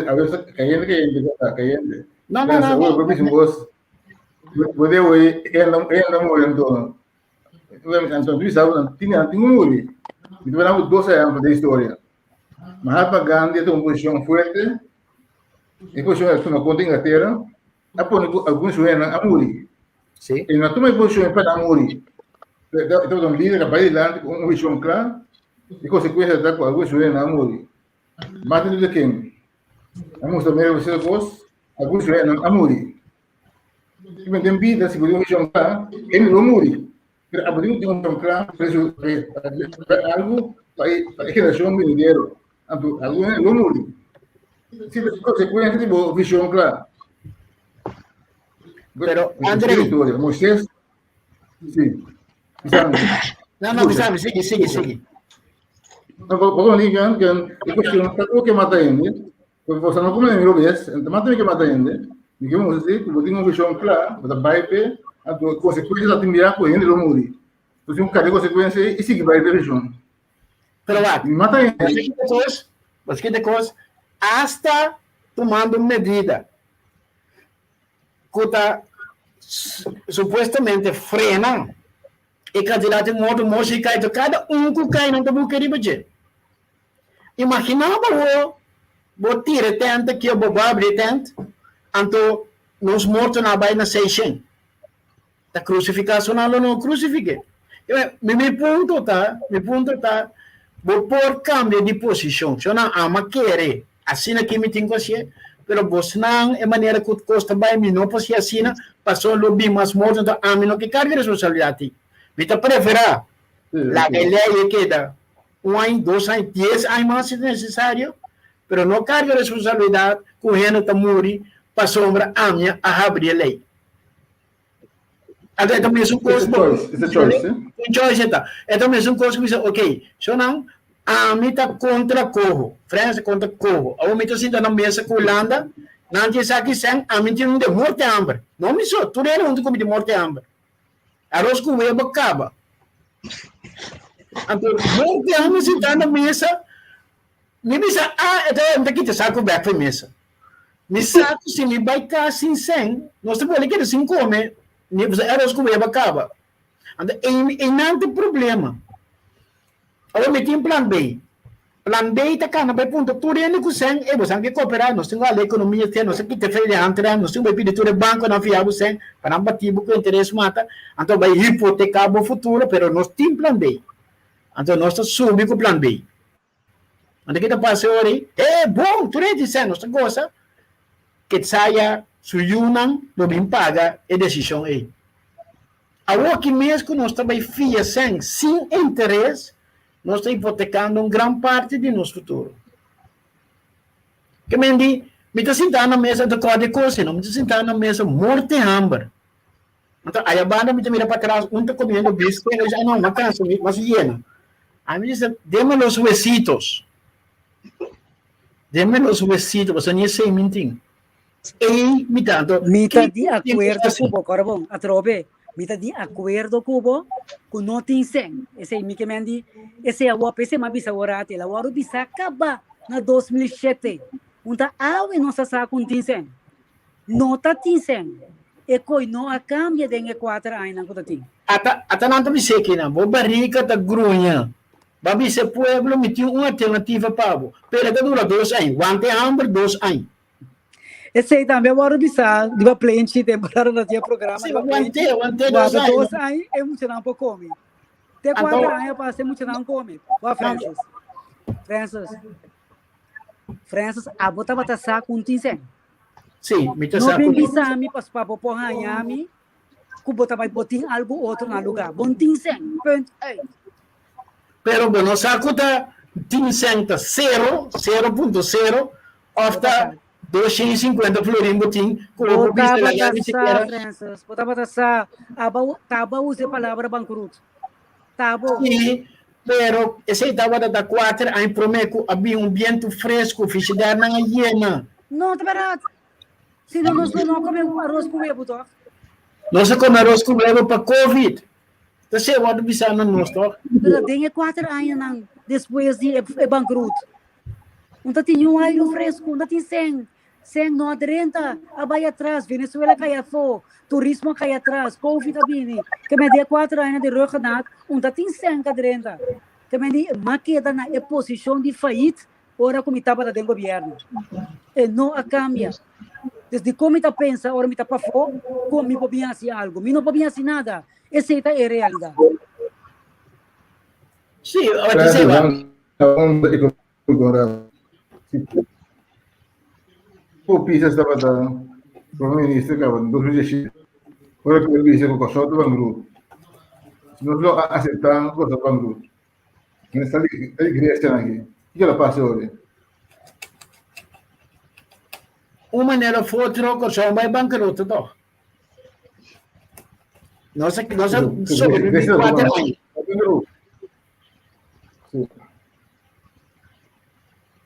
A veces cayendo. Não. Eu vi vos. Você hoje não morre então. Então tu sabe, tinha um muri. Então éramos 12 anos de história. Mahatma Gandhi tem uma posição forte. E posição é uma conta Inglaterra. Após alguns joelhos a muri. Sim. E na tua posição para a muri. Então um líder que vai lá com uma visão clara. E consequência da qual alguns joelhos a muri. Martin Luther King. Vamos também você gosta. Alguns joelhos a muri. E me tem vida se podemos chamar. Ele não muri. Pero abrimos de um claro, algo para geração de dinheiro. Algo não muri. Se consequência de visão clara. Pero, André. Moisés. Sim. Não, sabe, sigue. Pagod niyan kan question tako ke mata hindi. Kung sa no kuma ni Robes, mata ke mata hindi. Digo mo kasi kung dingo vision clara, bata baipe, at consequências atin biya ko hindi lo muri. Então um cara consequência e sigue baipe vision. Pero va, Mata hindi. Mas que coisa, hasta tomando medida. Cuta supuestamente frena e candidato em modo música e cada que cai não tabu que ribeje. Imaginava o tira tenta que o abrir tenta, anto nos mortos na baina seishen. Ta crucificação não crucifique. Me ponto tá, vou por cambio de posição. Se não ama querer, assim que me tem que ser, pero você não é maneira que custa bem, me não pode ser assim, passou o lobby mais morto, então a mim não que carga responsabilidade. Vita preferar la lei que dá 1 ano, 2 anos, 10 anos mais se necessário, pero não carga responsabilidade com o reino tamuri para sombra a minha a abrir a lei. Até também é uma coisa. Choice, tá? É também uma coisa que diz, ok, se não, a mim está contra corro, França contra corro, a mim está sentado na mesa com Holanda, não tinha saque sem, a mim tinha de morte e hambre. Não me sou, tudo era como de morte e hambre. Arroz com web acaba. Então, morte e hambre sentado na mesa, me diz, então daqui te saco back para mesa. Me saco se me vai cá sem, nós temos ali que assim come. Arroz com web acaba. E não tem problema. Agora, me tem plano B. Plano B está cá, não vai ponto. Tudo é que sem, você tem que cooperar. Nós temos a economia, nós temos que ter feito de nós temos que pedir tudo banco, não fiar sem, para não bater o interesse mata. Então, vai hipotecar o futuro, mas nós temos plano B. Então, nós estamos subindo com o plano B. Então, que está passando aí? É bom, tudo é dizendo, nós gostamos que saia. Suyunan não bem paga a decisão aí. Agora que mesmo nós também fia sem interesse, nós estamos hipotecando uma grande parte de nosso futuro. Que me diz, me está sentando na mesa do código coisa, não me está sentando na mesa morte e hambre. Então, aí a banda me mira para trás, está comendo bisco, e já não, cansa, mas llena. Aí me diz, dê-me os huesitos. Você nem sei mentir. Me está de acuerdo cubo, Corbón, atrobe. Me está de acuerdo cubo, que não tem sem. Esse me que me diz, esse agua pese mais bisaurate, la waru bisacaba na 2007. Unta awe não se sabe com tem não tá tem sem. E coi não a cambia de 4 anos não tá tem. Ata não me sei que não, vou barriga da grunha. Babi se pueblo me tinha uma alternativa para o. Pero que dura 2 anos, aguante hambre 2 anos. Esse aí também eu vou bisar, de uma plente temporada no dia programa. Sim, aguantei Guarda 2 anos, é muito não para comer. Até 4 Então- anos eu passei muito não comer. Ó, Francis, a bota bata sa com tinsen. Sim, me tá Não sabendo. vem bisar mi pas papo porra mi, ku bota vai botar algo outro na lugar. Bom tinsen. Pero bueno, sacuta tincenta 0.0, ofta 250 florim botim, como Bota viste lá bata ni sa, siquiera. Francis. Bota bata sa. Taba use a palavra bancaroto. Tabo. Sim, pero esse estava da 4 aí prometo havia vento fresco, fiz dar na hiena. Não, tá barato. Se não nós não comemos arroz com huevo, tá? Nós comemos arroz com levo para Covid. Então, você pode pensar no nosso, tá? Pero tem 4 anos não. Depois de bancaroto. Não tem ano fresco, não tem 100. 100 não adianta. Vai atrás, Venezuela cai fora. Turismo cai atrás, Covid abini. Que me dê 4 anos de roganat, não tem 100 que adianta. Que me dê maqueda na posição de faillite, ora como estava dentro do governo. E não a cambia. Desde como está pensa, ora me está para fora, como me podia fazer algo. Me não podia fazer nada. Essa é a realidade. Sim, olha, você vai. O PISA estava dando, o primeiro-ministro acaba em 2010. Agora que ele disse que o Kosovo do Bangu, se nós não aceitamos o Kosovo do Bangu, nessa igreja aqui, o que ela passa hoje? Uma maneira ou outra, o só vai bancarrota, tá? Nós sobrevivemos 4 anos.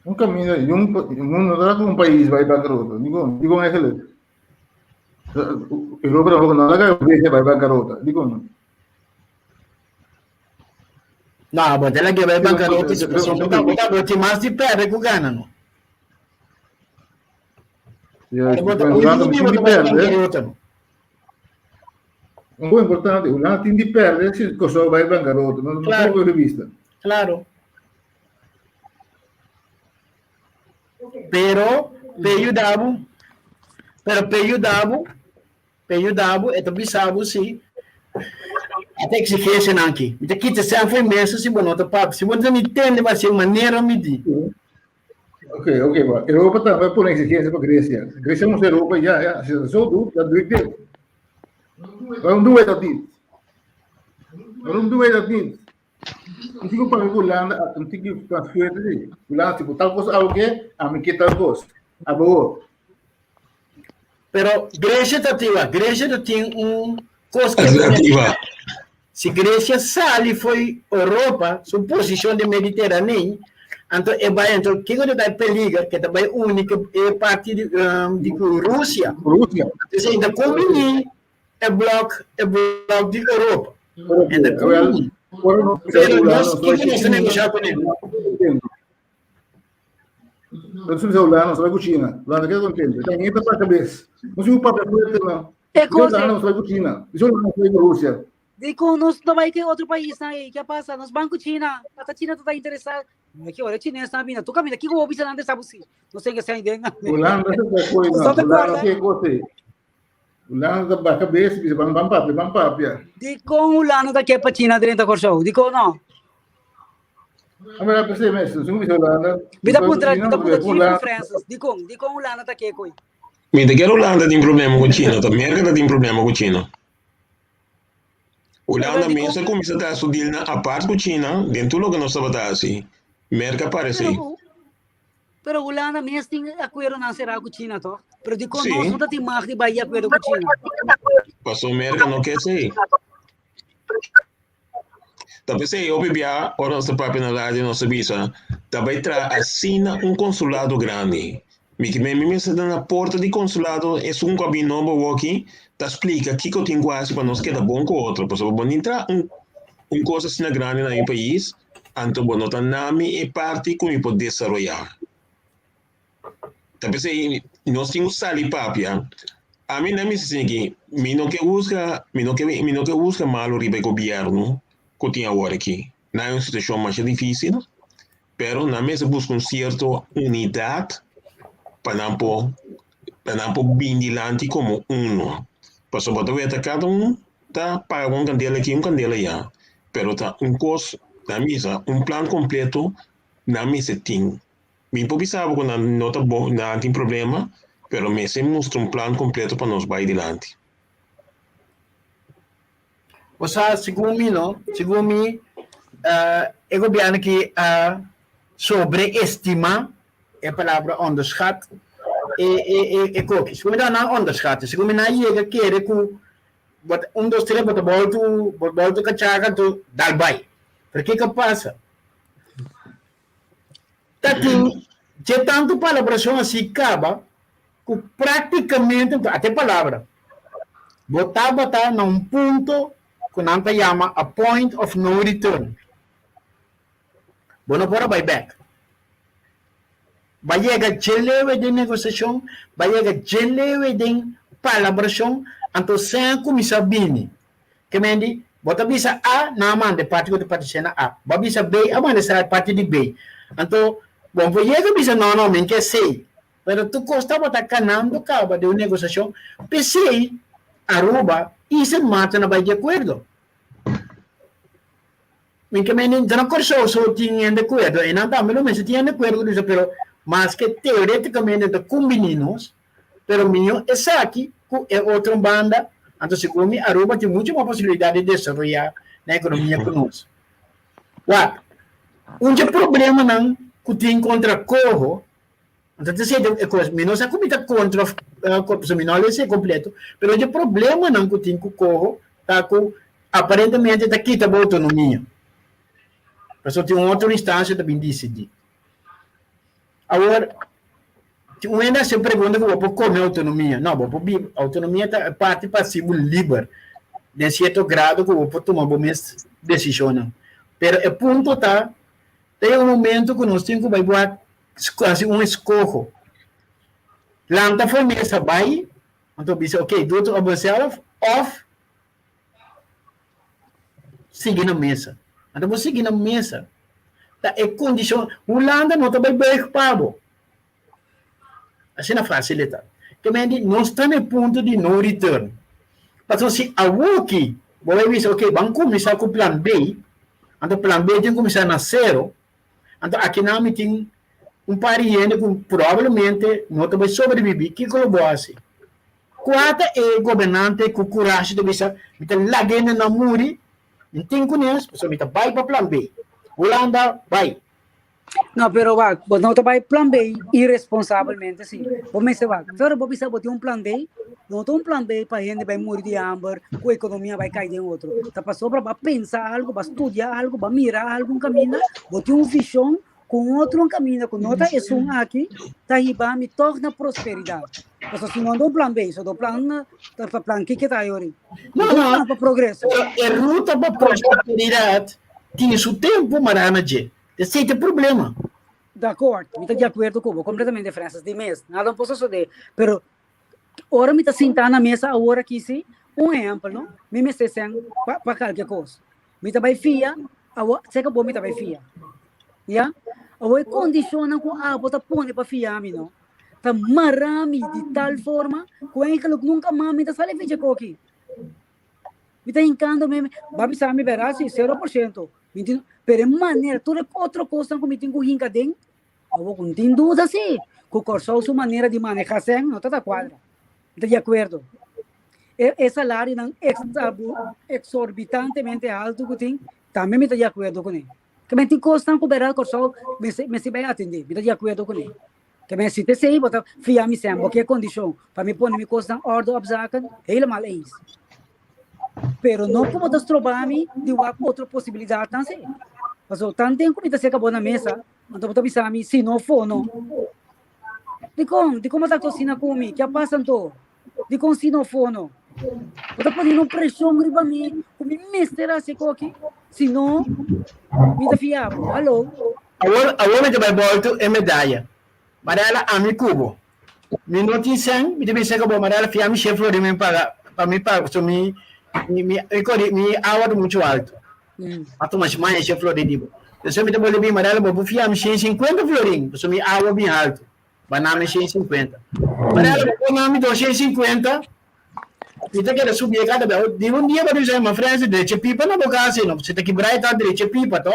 Um caminho, um país vai bancarrota. Digo aquele. Europa não vai bancarrota. Digo não. Não, mas ela que vai bancarrota, se você não tem mais de pé, com gana, não. Un po' importante, un attimo di perdere se Kosovo vai in bancarotta, non Claro. può rivista. Claro. Pero, Peyudabo, ito bisabo si, até que se fez aqui. Então, aqui te sempre foi mesmo, se você não papo, se você não entende, vai ser maneira me di. Ok, va. Europa também põe exigência para Grécia. Grécia não é Europa, já, só do, já do dele. Vamos do da dit. Vamos do da dit. Não fica para mim Holanda, não tem que transferir ali. Holanda, tipo, tal coisa, alguém, a mim que tal coisa. A boa. Pero, Grécia tem coisa que Alternativa. se Grécia sai foi Europa, sua posição de Mediterrâneo, então o que ele vai perigar, que também é única é parte de Rússia. Rússia. Então, ainda combinei é bloco de Europa. Ainda combinei. Pero nós, o que nós negociar com ele? Não se Holanda, não se vai com China. Holanda que é contente. Tem ninguém para a cabeça. Não se o papel foi lá. É coisa. Holanda não se vai com China. Isso não se vai com Rússia. Digo, nós não vai que outro país aí, que passa, nos bancos China, a China está interessada. Aqui, olha, China está vindo, tu caminha, aqui como visa não sabe se, não sei que se ainda. Holanda é coisa, Holanda que é coisa. Holanda para a cabeça, diz, vamos papia. Digo, Holanda daqui para China dentro do show, digo, não. A melhor pessoa mesmo, se não visa Holanda. Vida contra China com França, digo, Holanda daqui coi. Mi te quero Holanda tem problema com China, também América tem problema com China. Holanda mesmo começa a dar sua deal na parte com China, dentro do lugar nós estamos assim. América parece. Pero Holanda mesmo tem acordo não será com China, tó. Pero digo, Sim. nós não tem mais de Bahia acordo com China. Passou América não quer ser. Também se eu bebia, ora nossa própria na rádio, nossa visa, também assina consulado grande. Me na porta de consulado, é cabine novo aqui, te explica que eu tenho quase para nós queda bom com outro. Porque se você entrar coisa assim grande no país, então você não tem nome e parte como pode desenvolver. Também se nós temos sali papia, a mim não me diz que me não que busca mal o ribe governo que eu tinha agora aqui. Não é uma situação mais difícil, pero na mesa busca certa unidade para não não por bindilanti como uno. Passo bota ver cada tá paga um candela aqui, um candela aí. Pero tá costo na mesa, plano completo na mesa tem. Me sabe que não tá bom, não tem problema, pero me se mostra plano completo para nós vai adiante. O sea, segundo mim, o governo que sobreestima a palavra onderschat e coque. Segundo mim, não onderschat. Segundo mim, não chega querer que dos três volta cachaca do dalbai. Porque que passa? Tem tanto palabração assim acaba que praticamente até palavra botar num ponto que não se chama a point of no return. Bueno, para buyback. Vai chegar gelewe de negociação, vai chegar gelewe de palabração, então sem começar bem. Que mendi, bota bisa A na mande parte de parte cena A, ba bisa B a mande sa parte de B. Então, bom, vai chegar bisa não, men que sei. Pero tu costa botar canando caba de uma negociação, pensei Aruba e se mata na vai de acordo. Minha mãe não corso só tinha de acordo, e não também não se tinha de acordo disso, pero mas que teoreticamente de combinamos, pero minho é aqui é outra banda, então segundo Aruba tem muita mais possibilidade de desenvolver na economia conosco. What? Problema não que tem contra corro. Então, é coisa, não se comita contra a corrupção, não é completo, mas o problema não que tem com o corro, tá com, aparentemente, está aqui, tá boa autonomia. Mas tem uma outra instância também decidir. Agora, ainda se pergunta que vou comer autonomia. Não, vou autonomia é parte passiva livre, de certo grado que vou tomar boas decisões. Mas o ponto está, tem momento que nós temos que vai quase escorro. Lanta foi mesa vai, então disse, ok, do outro observe, off, seguir na mesa. Então vou seguir na mesa. Tá, é condição, o landa não está bem preocupado. Assim não facilita. Que me não está no ponto de no return. Então se a aqui, vou ver, ok, vamos começar com o plano B, então o plano B tem que começar na zero, então aqui não me tem pariente que provavelmente não vai sobreviver, que colabora assim. Quarta é governante com coragem de pensar, me tem lagena na muri, não tem conhecimento, só me tem vai para plano B. Holanda, vai. Não, pero va, não te vai plan B irresponsavelmente, sim. Vamos se va. Pero vos bisa botar plan B, não tem plan B para gente vai morrer de hambre, a economia vai cair em outro. Tá passou para pensar algo, para estudar algo, para mirar algo caminho, botar visão com outro caminho, com outra é aqui, tá aí vai me torna prosperidade. Porque se não dou plan B, só dou plan que tá aí ori. Não, para progresso. É ruta para prosperidade. Tinha seu tempo, Maranaje. Esse é o problema. D'acord, eu estou de acordo com você, completamente diferenças de mês, nada posso fazer, mas agora me está sentando na mesa, agora aqui sim, exemplo, não? Me está sendo para qualquer coisa. Me está vai fia, sei que bom me está vai fia, já? Agora condiciona com bota põe para fiar, não? Tá marami de tal forma, que nunca mais me está saindo fecha aqui. Me está encantando mesmo, vai precisar me ver assim, 0%. Pero de maneira, toda outra coisa que me tem que rincar dentro, eu não tenho dúvida assim, que o corso sua maneira de manejar sem, não está da quadra. Está de acordo? Esse salário não exorbitantemente alto que tem, também me está de acordo com ele. Que me tem coisa que o corso me se vai atender, me está de acordo com ele. Que me se te sei, bota fiar-me sem, qualquer condição, para me pôr minha coisa em ordem, obsacan, helemaal eens. Pero não como das trobami de outra possibilidade não sei. Mas o tanto tempo que me acabou na mesa, então eu pensar me se não for não. De como tá cocina comigo, que passa então? De como se não for não. Eu tô poniendo pressão riba mim, me mestre assim aqui. Se não, me tá fiável. Alô. Agora vai voltar é medalha. Marela ami cubo. Me notícia, me deve ser que bom Marela fiar me chefe de mim para mim para so me awa muito alto. Mas mas mais chefe de dibo. Eu sempre vou levar Marela vou fiar me 50 florim, so me awa bem alto. banami 150. Para ela, banami 250, e te quer subir cada vez. De um dia, para dizer, uma frase, direita pipa na boca, assim, não, você tem que quebrar e tá direita pipa, tá?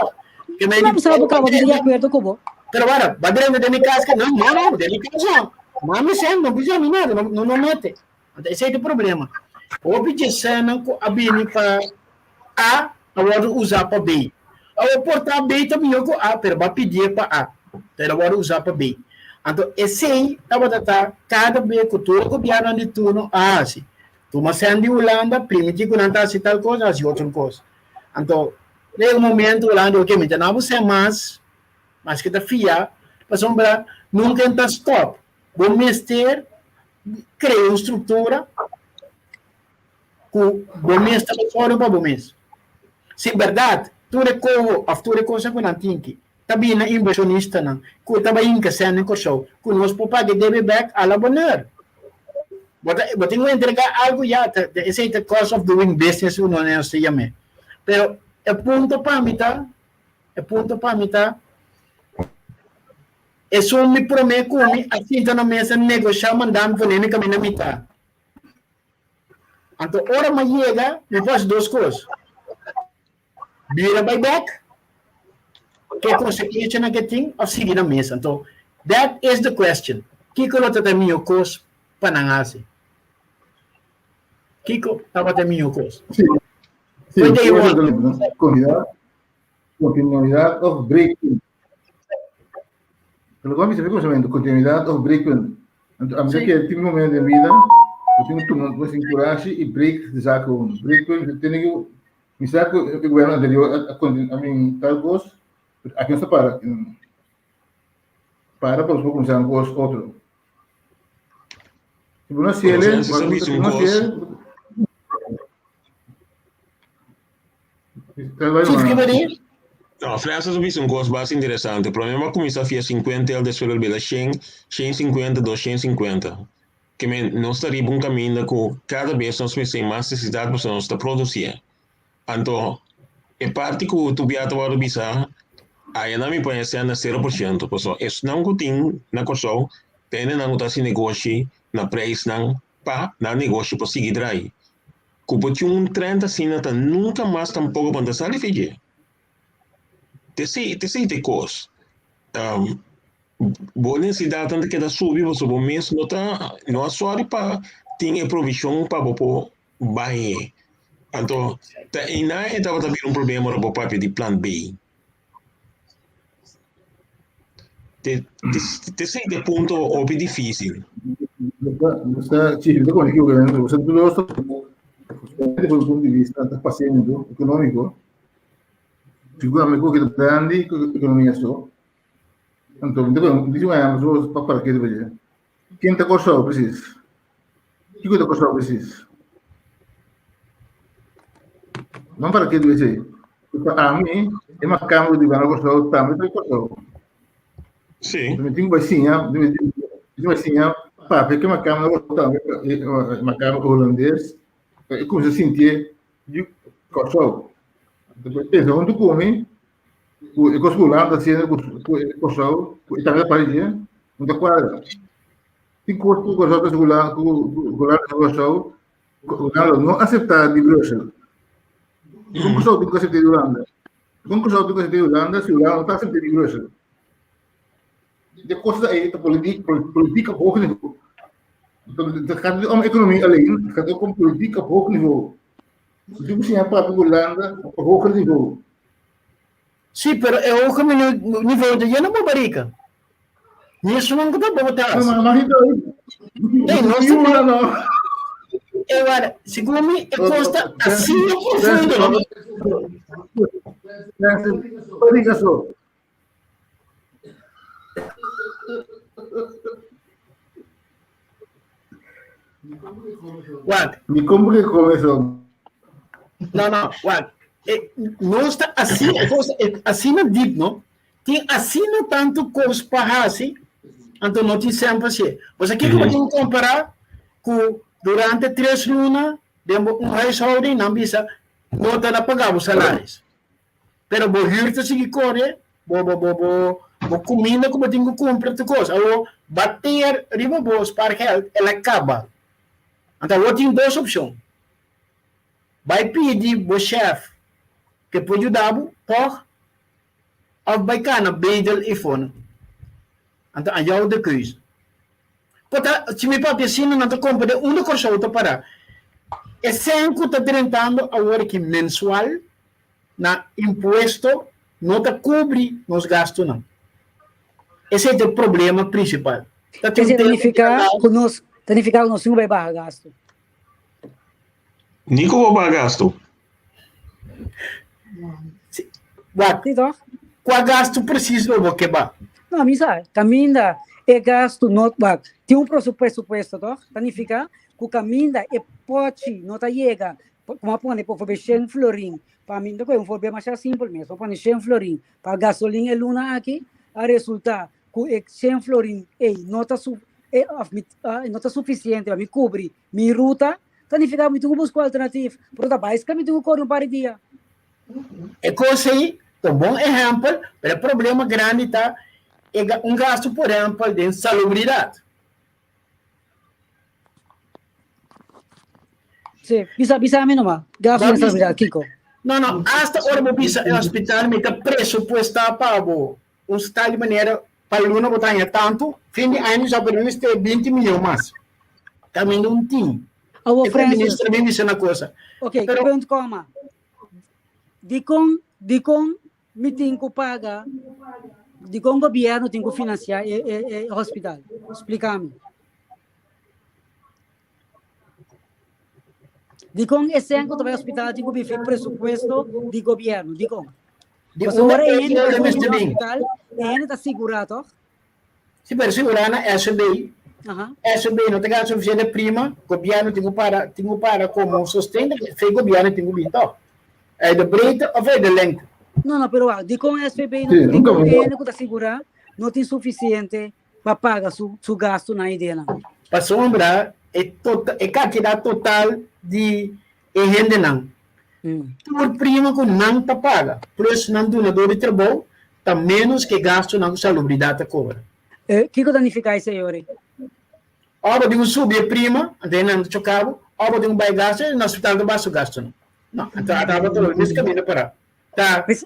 Que me Não sabe o que eu de acordo com o pero agora, badrendo de casca, não, de casa, mami sempre, não precisa nada, não mete. Esse é o problema. O objeção com a bini para A, agora usar para B. Ao portar B também eu com A, pero vai pedir para A. Pero agora usar para B. Então, esse aí, cada vez que tu copiar de turno, assim. Tu mas sendo de Holanda, primeiro que não está assim tal coisa, assim outra coisa. Então, no momento, Holanda, ok, mas não você mais que da FIA, para sombra, nunca está stop. Bom mestre, cria uma estrutura, com bom mestre fora para bom mestre. Se verdade, tudo coisa que não tem que, também na inversionista não, que também em que sendo em show, que nós podemos deve back a la bonheur. But tenho que entregar algo já, esse é o cost of doing business, não se chama. Pero, é ponto para mim, tá? Isso me promete que assim está na mesa negociar, mandando para ele caminhar na mitad. Então, hora mais chega, me faz duas coisas. Vira buyback, que é consequência na que tem, ou seguir na mesa. Então, that is the question. Kiko não tem meu coisa para não fazer. Kiko estava tem meu coisa. Sí, continuidad of breakpoint. Lo que me dice continuidad of breakpoint. A medida que el tipo momento de vida, eu tenho que tomar coragem e break de saco. Breakpoint, eu tenho que me saco o governo anterior a mim tal coisa, aqui não está para começar um coisa outro. Se não se ele, No, França subisse um gosto bastante interessante. O problema começa a 50 ele desfile de 150, 250. Que não estaria um caminho que cada vez nós temos mais necessidade para nós produzir. Então, é parte que tu viaja para visar, aí não me parece na 0%. Porque isso não tem na coisa, tem não está se negocia na preço não para na negócio para seguir daí. Como tinha 30 sinata nunca mais tampouco para deixar de fazer. Te de coisa. Boa necessidade tanto que da subir, você bom mês não é só para ter provisão para o bairro. Então, e não é também um problema para o papel de plano B. Te sei de ponto óbvio difícil. Você chiede con il governo, você tudo isso do ponto de vista da paciente econômico, sicuramente que grandi economia só. Então, diciamo para que deve. Quem está coçando precisa. Que está coçando precisa. Não para que deve ser. Para mim, é uma câmara de banco coçando também para coçando. Sim. Também tem vacinha, porque uma câmara uma câmara holandesa, é como se sentir de coçando. Depois pensa onde come, o cosculado está sendo coçado, e também a parede, onde a quadra. Tem corpo coçado não aceitar de Bruxelas. Como coçado tem que aceitar de Holanda. Como coçado tem que aceitar de Holanda, se o Holanda não está aceitando de Bruxelas. De coisa aí, a política pouco nível. Então, cada uma economia além, cada uma política pouco nível. Se você para a Holanda, pouco nível. Sim, pero é o nível de não barica. Isso não dá para botar. Mas então, não. Agora, segundo mim, custa assim profundo. Diga só. What? Me como que começou? Não, what? Não está assim na deep, não? Tem assim não tanto coisa para assim, então não tem sempre assim. Você aqui pode comparar com durante 3 lunas, demos huishouding, não bisa, não está a pagar os salários. Pero bo huurte se corre, bo O comida como tenho que comprar tu coisa. Ou bater riba bolsa para health, ela acaba. Então, eu tenho duas opções. Vai pedir o chefe que pode ajudar por ou vai cana bedel e fone. Então, aí é o de coisa. Portanto, se me pode assim, não te compra uma coisa outra para. É sempre que está tentando a hora que mensual na imposto não te cobre nos gastos não. Esse é o problema principal. Que significa que nós não vai pagar gasto. Nico vou pagar gasto. Então, Qual gasto precisa do que ba? não, misa, caminda é gasto not back. Tem presupuesto, tá? Significa que caminda é pode não tá chega. Como põe por fazer 100 florin. Para mim, não é um problema mais simples mesmo. Põe 100 florin. Para gasolina e luna aqui, a resulta que 100 florin não está suficiente para me cobrir minha ruta. Significa que eu tenho que buscar alternativa. Por outra parte, eu tenho que correr um par de dias. É coisa aí, um bom exemplo, mas o problema grande está um gasto, por exemplo, de salubridade. Sim, bisa a mim não, gasto de salubridade, Kiko. Não, hasta agora eu bisa o hospital me está pressupostar para um tal de maneira para o aluno botar tanto, fim de ano já podemos ter 20 milhões mais. Também não tem. O Francis, também disse uma coisa. ok, pero, pergunto como, de com me tenho que pagar, de com o governo tem que financiar o hospital. Explica-me. De com esse ano que vai ao hospital tem que ter presupuesto de governo, de com. Mas agora ele vai ao hospital, ele está segurado. Se per segurar na SBI, SBI não tem suficiente prima, o governo tem que para como sustenta, o governo tem que vir. É de breita ou é de length? Não, pero de com SBI não tem ele que está segurado, não tem suficiente para pagar seu gasto na ideia. Para sombra, é quantidade total de renda não. Por prima que não está paga, plus não donador de trabalho, está menos que gasto na salubridade cobra. O que significa isso, senhor? Ora, de subir a prima, até não chocava, ora, de vai gasto, no hospital do baixo gasto. Não, então, estava todo nesse caminho para. Tá. Você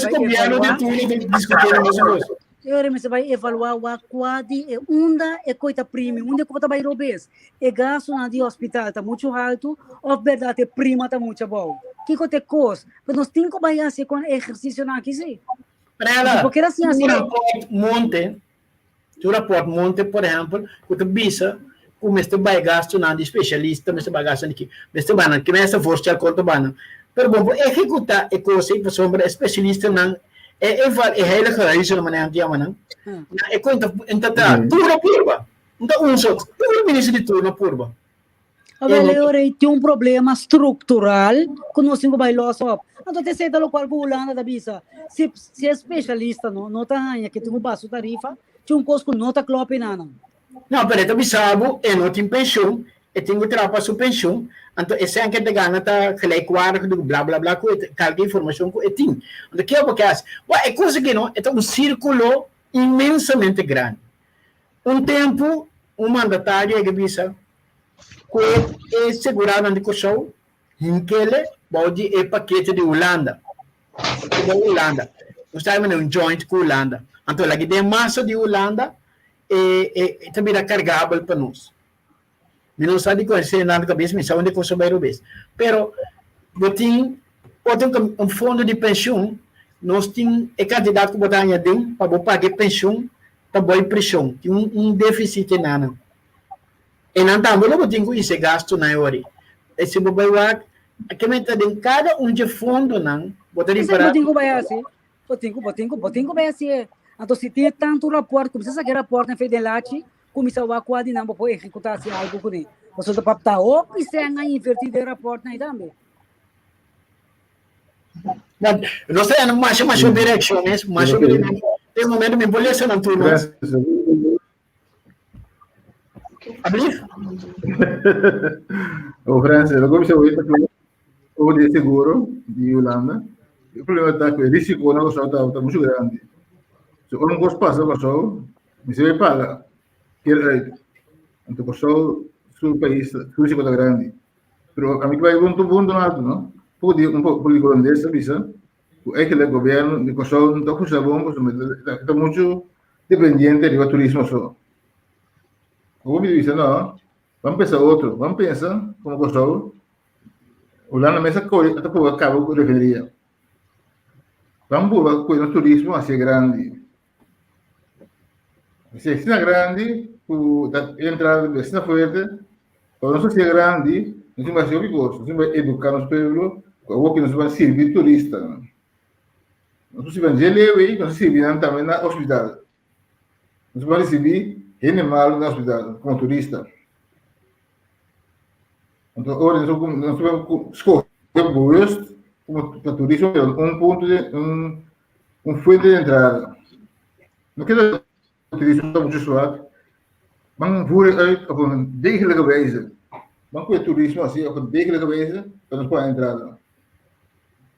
governo de tudo discutindo a mesma coisa. Senhor, você vai evaluar o quadro, onde é coisa prima, onde é coisa vai robes. E gasto na de hospital está muito alto, ou verdade prima está muito bom. Que coisa custa? Mas nós temos que fazer com exercício aqui, sim. Porque era assim, assim. Tu rapport monte, por exemplo, que tu bisa, como este vai gasto na de especialista, mas vai gasto aqui. Este bana, que nessa força a conta bana. Pero bom, executar é coisa que sombra especialista não é hele gereis na maneira de amar é conta entrar tudo purba então um só tudo ministro de tudo purba agora tem problema estrutural que nós temos que bailar só então te sei da qual Holanda da bisa se é especialista não tá ganha que tem baixo tarifa tinha custo não tá clope não pero tu bisabo não tem pensão e tem que trabalhar sua pensão então esse é que te ganha tá gelijk waar do blá blá blá com qualquer informação que tem então que é porque é coisa que não é um círculo imensamente grande tempo mandatário que bisa que é segurado de coisa Hinkele pode é paquete de Holanda nós estamos em joint com Holanda então lá que tem massa de Holanda e também é carregável para nós. Não sabe qual é na cabeça, mas onde você vai receber. Pero, tem um fundo de pensão, nós temos candidato que botar em dentro para pagar pensão, para boa pressão, tem déficit nada. E não também não tem esse gasto na hora. Esse bobai que me está em cada de fundo não, botar em para. Botinho vai assim, botinho vai assim. Então se tem tanto rapport, como se aquele rapport na Fedelate começar a quadrar não para executar algo com ele. Você está para estar ou pensando em invertir de rapport na também. Nós temos mais direção mesmo, mais tem momento me polícia não tudo. Abrir? O Francis, logo você vai para o de seguro de Holanda, o problema está que o risco não está muito grande. Se um gosto passa, passou, me se vai pagar. Então, passou, o país, o risco está grande. Mas a mim vai muito bom do lado, não? Um pouco de holandês, avisa. É que o governo, de passou, não está funcionando bom, está muito dependente do turismo só. O me diz, não, vamos pensar outro, vamos pensar como passou. Olhando nessa coisa, até por acaba com a refineria. Vamos com o turismo assim grande. Se é grande, a entrada de ser forte, quando não é grande, não vai ser perigoso, não vai educar os povos, o que nos vai servir turista. Não se vai geler, não se servir também na hospital. Não se vai receber animal no hospital, como turista. Então, agora, nós vamos escolher como turismo, ponto de fonte de entrada. Não quero o turismo está muito suave. Vamos ver aí, degelijke wijze. Vamos com o turismo assim, op een degelijke wijze, para nós poder entrada.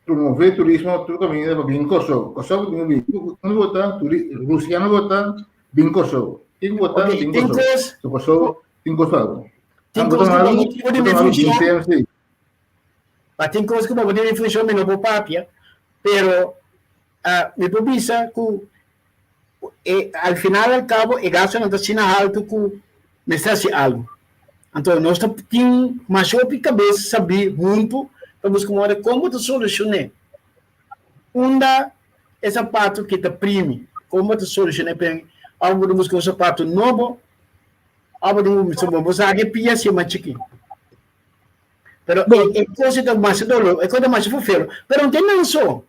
Promover turismo, tudo caminho para bem Kosovo. Kosovo tem bem. Quando botar Rússia não botar bem Kosovo. Tem que botar bem Kosovo. Kosovo tem Kosovo. Tem coisa que pode me funcionar. Mas tem coisa que pode me funcionar no papel, pero me precisa que al final al cabo el gasto não está sendo alto que me está se algo. Então nós temos mais sobre cabeça saber junto para buscar como te solucionar. Onda é sapato que te prime, como te solucionar para algo de buscar sapato novo. Algo de você que pia se machuque. Pero é coisa de mais dolor, é coisa mais fofelo. Pero não tem não só.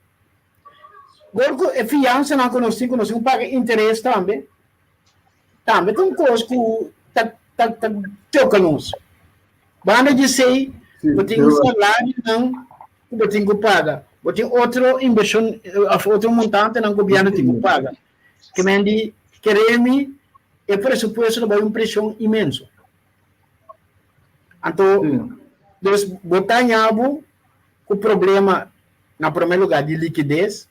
Agora é fiança não consigo pagar interesse também. Também tem coisa que tá choca-nos. Banda de sei, eu tenho salário não, eu tenho que pagar. Eu tenho outro inversão, outro montante não governo tem que pagar. Que me diz, querer-me é pressuposto de uma pressão imensa. Então, nós botamos o problema, no primeiro lugar, de liquidez.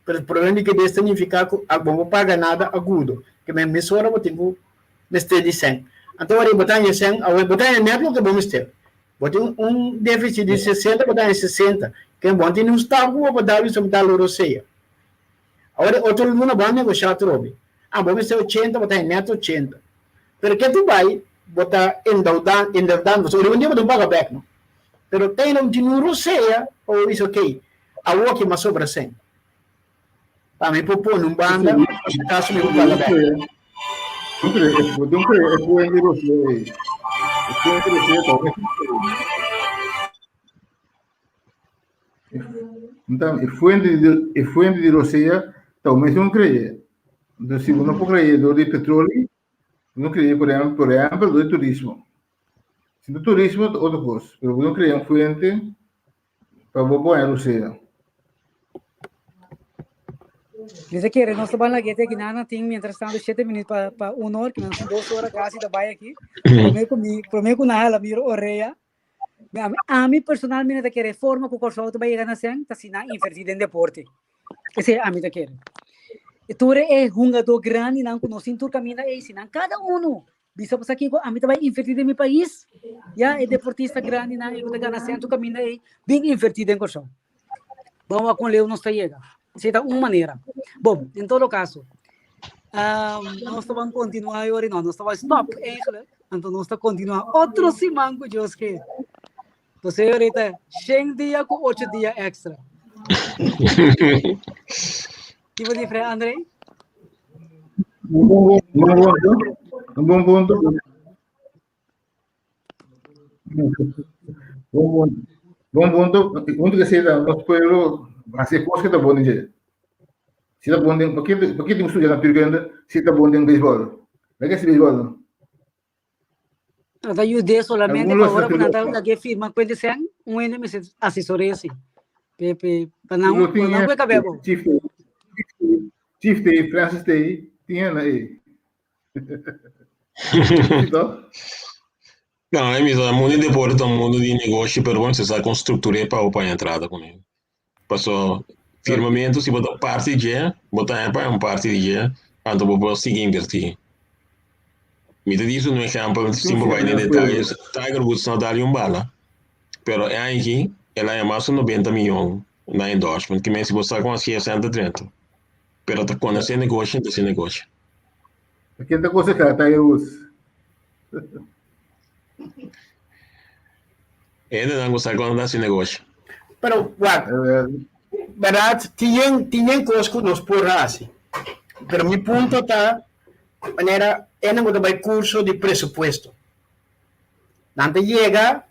Mas o problema de liquidez significa que não vou pagar nada agudo. Que me mesura eu tenho que estar de 100. Então, eu botar em 100, eu botar em neto que vamos ter. Botar déficit de 60, botar em 60. Que é bom, tem um estado que eu vou dar isso para a Euroceia. Agora, outro mundo vai negociar tudo. Vamos ter 80, botar em neto 80. Pero que tu vai botar endeudando, você um dia não paga back, não? Pero tem um dinheiro ceia, ou isso ok. A o que mais sobra 100. Para mim, propor num banda, caso me paga back. Então, a fonte de Roceia, talvez não creia. Então, se não for credor de petróleo, não creia, por exemplo, do turismo. Se do turismo, outra coisa. Mas não creia uma fonte para botar em Roceia. Dice que nós trabalhamos aqui até que nada tem, mientras tanto, 7 minutos para 1 hora, que nós temos 2 horas quase da baia aqui. Prometo que na miro orelha. A mim, personalmente, que reforma que o Kosovo vai chegar na cena, está sendo invertida em deporte. Esse é a mim que quero. Tudo é jogador grande, não conhece o caminho é esse, não cada bisa pasal aqui a mim vai invertido em meu país, já é deportista grande, não eu tenho na cena o caminho é bem invertido em Kosovo. Vamos com Leo não está chega. Essa é uma maneira. Bom, em todo caso, nós vamos continuar agora, não, nós vamos stop, então nós vamos continuar outro semana que Deus quer. Você ahorita 100 dias com 8 dias extra. Que vou dizer, André? Um bom ponto. Bom ponto. Onde que seja nosso povo, assim, coisa que está bom, né? Se está bom, porque tem um estúdio na Turquia, se está bom em beisebol. Não é que é beisebol? Nada ayude solamente agora para dar aqui firma com ele sem ano me assessoria assim. Pepe, para não vai caber bom. Chief Day, Francis Day, tinha aí. Não, é mesmo, o mundo de deporte é um mundo de negócio, pero bueno, você sabe com estrutura para a entrada com ele. Passou firmamento, se botar parte de, botar para um parte de, então vou seguir invertir. Me te diz um exemplo, se vai em detalhes, Tiger Woods não dá bala, pero é aí, ela é mais de 90 milhões na endorsement, que mesmo se você com a 60-30. Pero quando se negocia, então se negocia. Aquí esta cosa que Tiger Woods. Ainda não gostar quando se negocia. Pero, what? Verdade, tinha coisas que nós porrasi. Pero mi punto está, maneira, é não vai curso de presupuesto. Nante chega,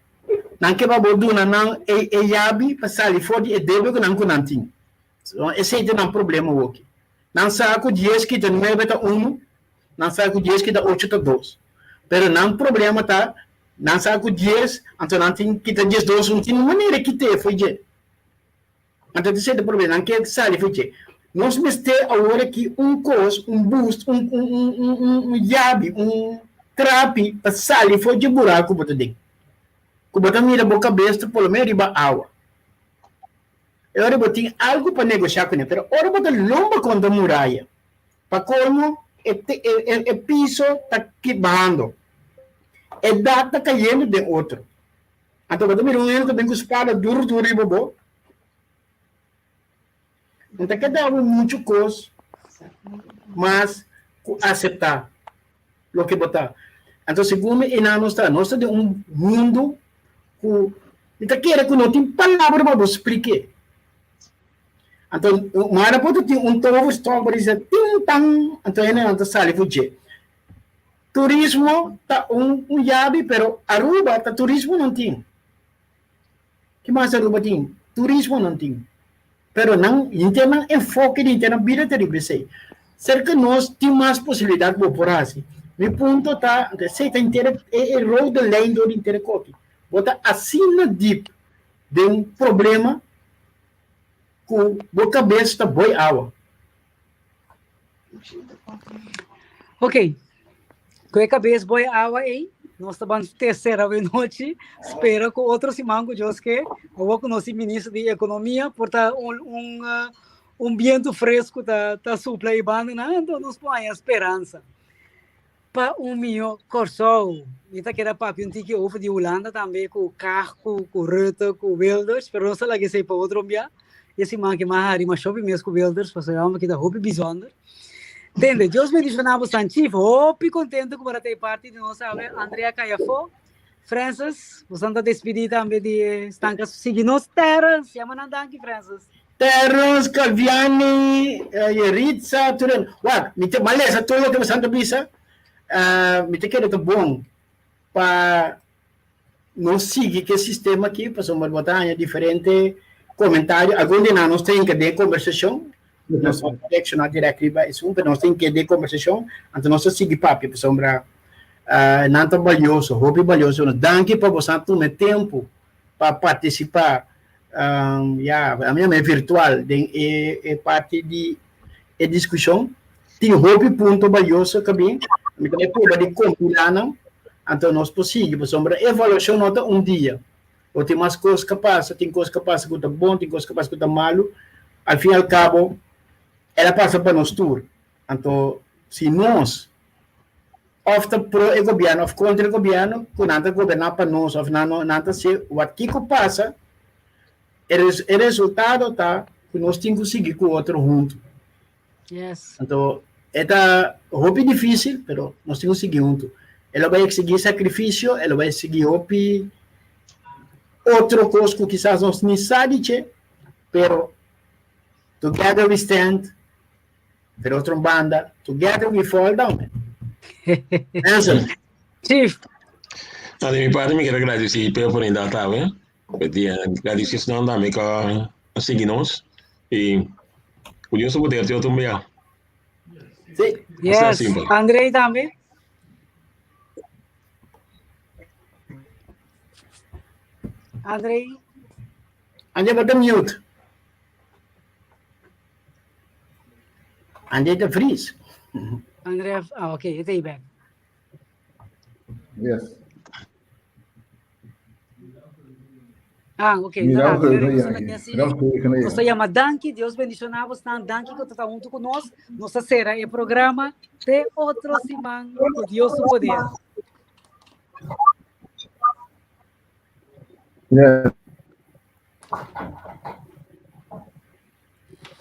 não que vai boduna não é yabi passar fora e deve que não kunantin. So, esse é um problema aqui. Não sabe que 10 que tem 9 tá 1, não sabe que 10 que tá 8 tá 2. Pero não problema tá, não sabe que 10, então não tem que tá 10 2, não tem maneira que ter foi je. Então esse é o problema, não quer sair foi je. Nós mestemos agora aqui coisa, boost, yabi, trapi, para sair foi de buraco para dentro. Que botar mira boca besta, pelo menos riba água. Eu tem algo para negociar com ele, mas agora botar lomba contra a muralha. Para como o piso está quebrando. E data caindo de outro. Então, quando mira que tem que espada duro riba bo. Então, cada um muito coisa, mas aceitar o que botar. Então, segundo e nós estamos de mundo que quer que não tem palavra para você explicar. Então, mas pode ter tovo estão para dizer tão, então ele não sabe fugir. Turismo tá yabi, pero Aruba tá turismo não tem. Que mais Aruba tem? Turismo não tem. Pero não, tem enfoque de ter vida terrível sei. Cerca nós tem mais possibilidade de por assim. Meu ponto tá, sei tá inteiro é rol de lei do inteiro copy. Bota assim na deep de problema com boca cabeça boi água. Ok. Com a cabeça boi água aí, nós estamos terceira noite, espera com outro simango de que eu vou com o nosso ministro de economia, por estar vento fresco tá supla e banda, então nós põe a esperança. Para meu corso, kita queda papi que houve de Holanda também com o carro, com o Rutte, com o Wilders, mas não sei lá que sei para outro dia. Esse man que mais harima shopping mesmo com o Wilders, para saber que dá hobby bizarro. Entende? Deus me diz na você antigo, hobby contente com ter parte de nós, sabe? Andrea Caiafo, Francis, você está despedida também de estanca seguindo os terras, chama na danque Francis. Terras, Calviani, Yeritza, tudo. Uau, me tem maleza tudo que você anda bisa. Me tem que é bom para não seguir que sistema aqui, para uma batalha diferente, comentário, algum de nós tem que ter conversação, nós vamos selecionar diretiva isso, mas nós tem que ter conversação, então nós seguir papo, para sombra não tão valioso, hobby valioso, danke para você ter tempo para participar, a minha é virtual, é parte de discussão, tem hobby ponto valioso também. Então, prova de compilar, não? Então, nós possível, sombra, avaliação nota dia. Ou tem mais coisas que passam, tem coisas que passam que está bom, tem coisas que passam que está malo. Al fim e ao cabo, ela passa para nós tudo. Então, se nós opta pro o governo, ou contra o governo, que nada governar para nós, ou nada ser, o que passa, o resultado tá que nós temos que seguir com o outro junto. Yes. Então, é hobby difícil, pero nós temos que seguir junto. Ela vai seguir sacrifício, ela vai seguir hobby outro coisa que quizás nós nem sabemos, pero together we stand, pero outra banda, together we fall down. Answer. Chief. De mi parte, me quero agradecer pela oportunidade, tá bem? Agradecer se não também que seguimos e curioso poder ter outro meio. Sim. Yes. Andrei também. Andrei. Andrei bota mute. Andrei tá freeze. Andrei, ok, it's aí back. Yes. ok. Miramos Nada, que eu isso sou aí. assim, Miramos que isso aí. nós chama Danke, Deus bendicionamos, Danke que está junto conosco. Nossa será o programa de outro semana, com Deus o poder. Yeah.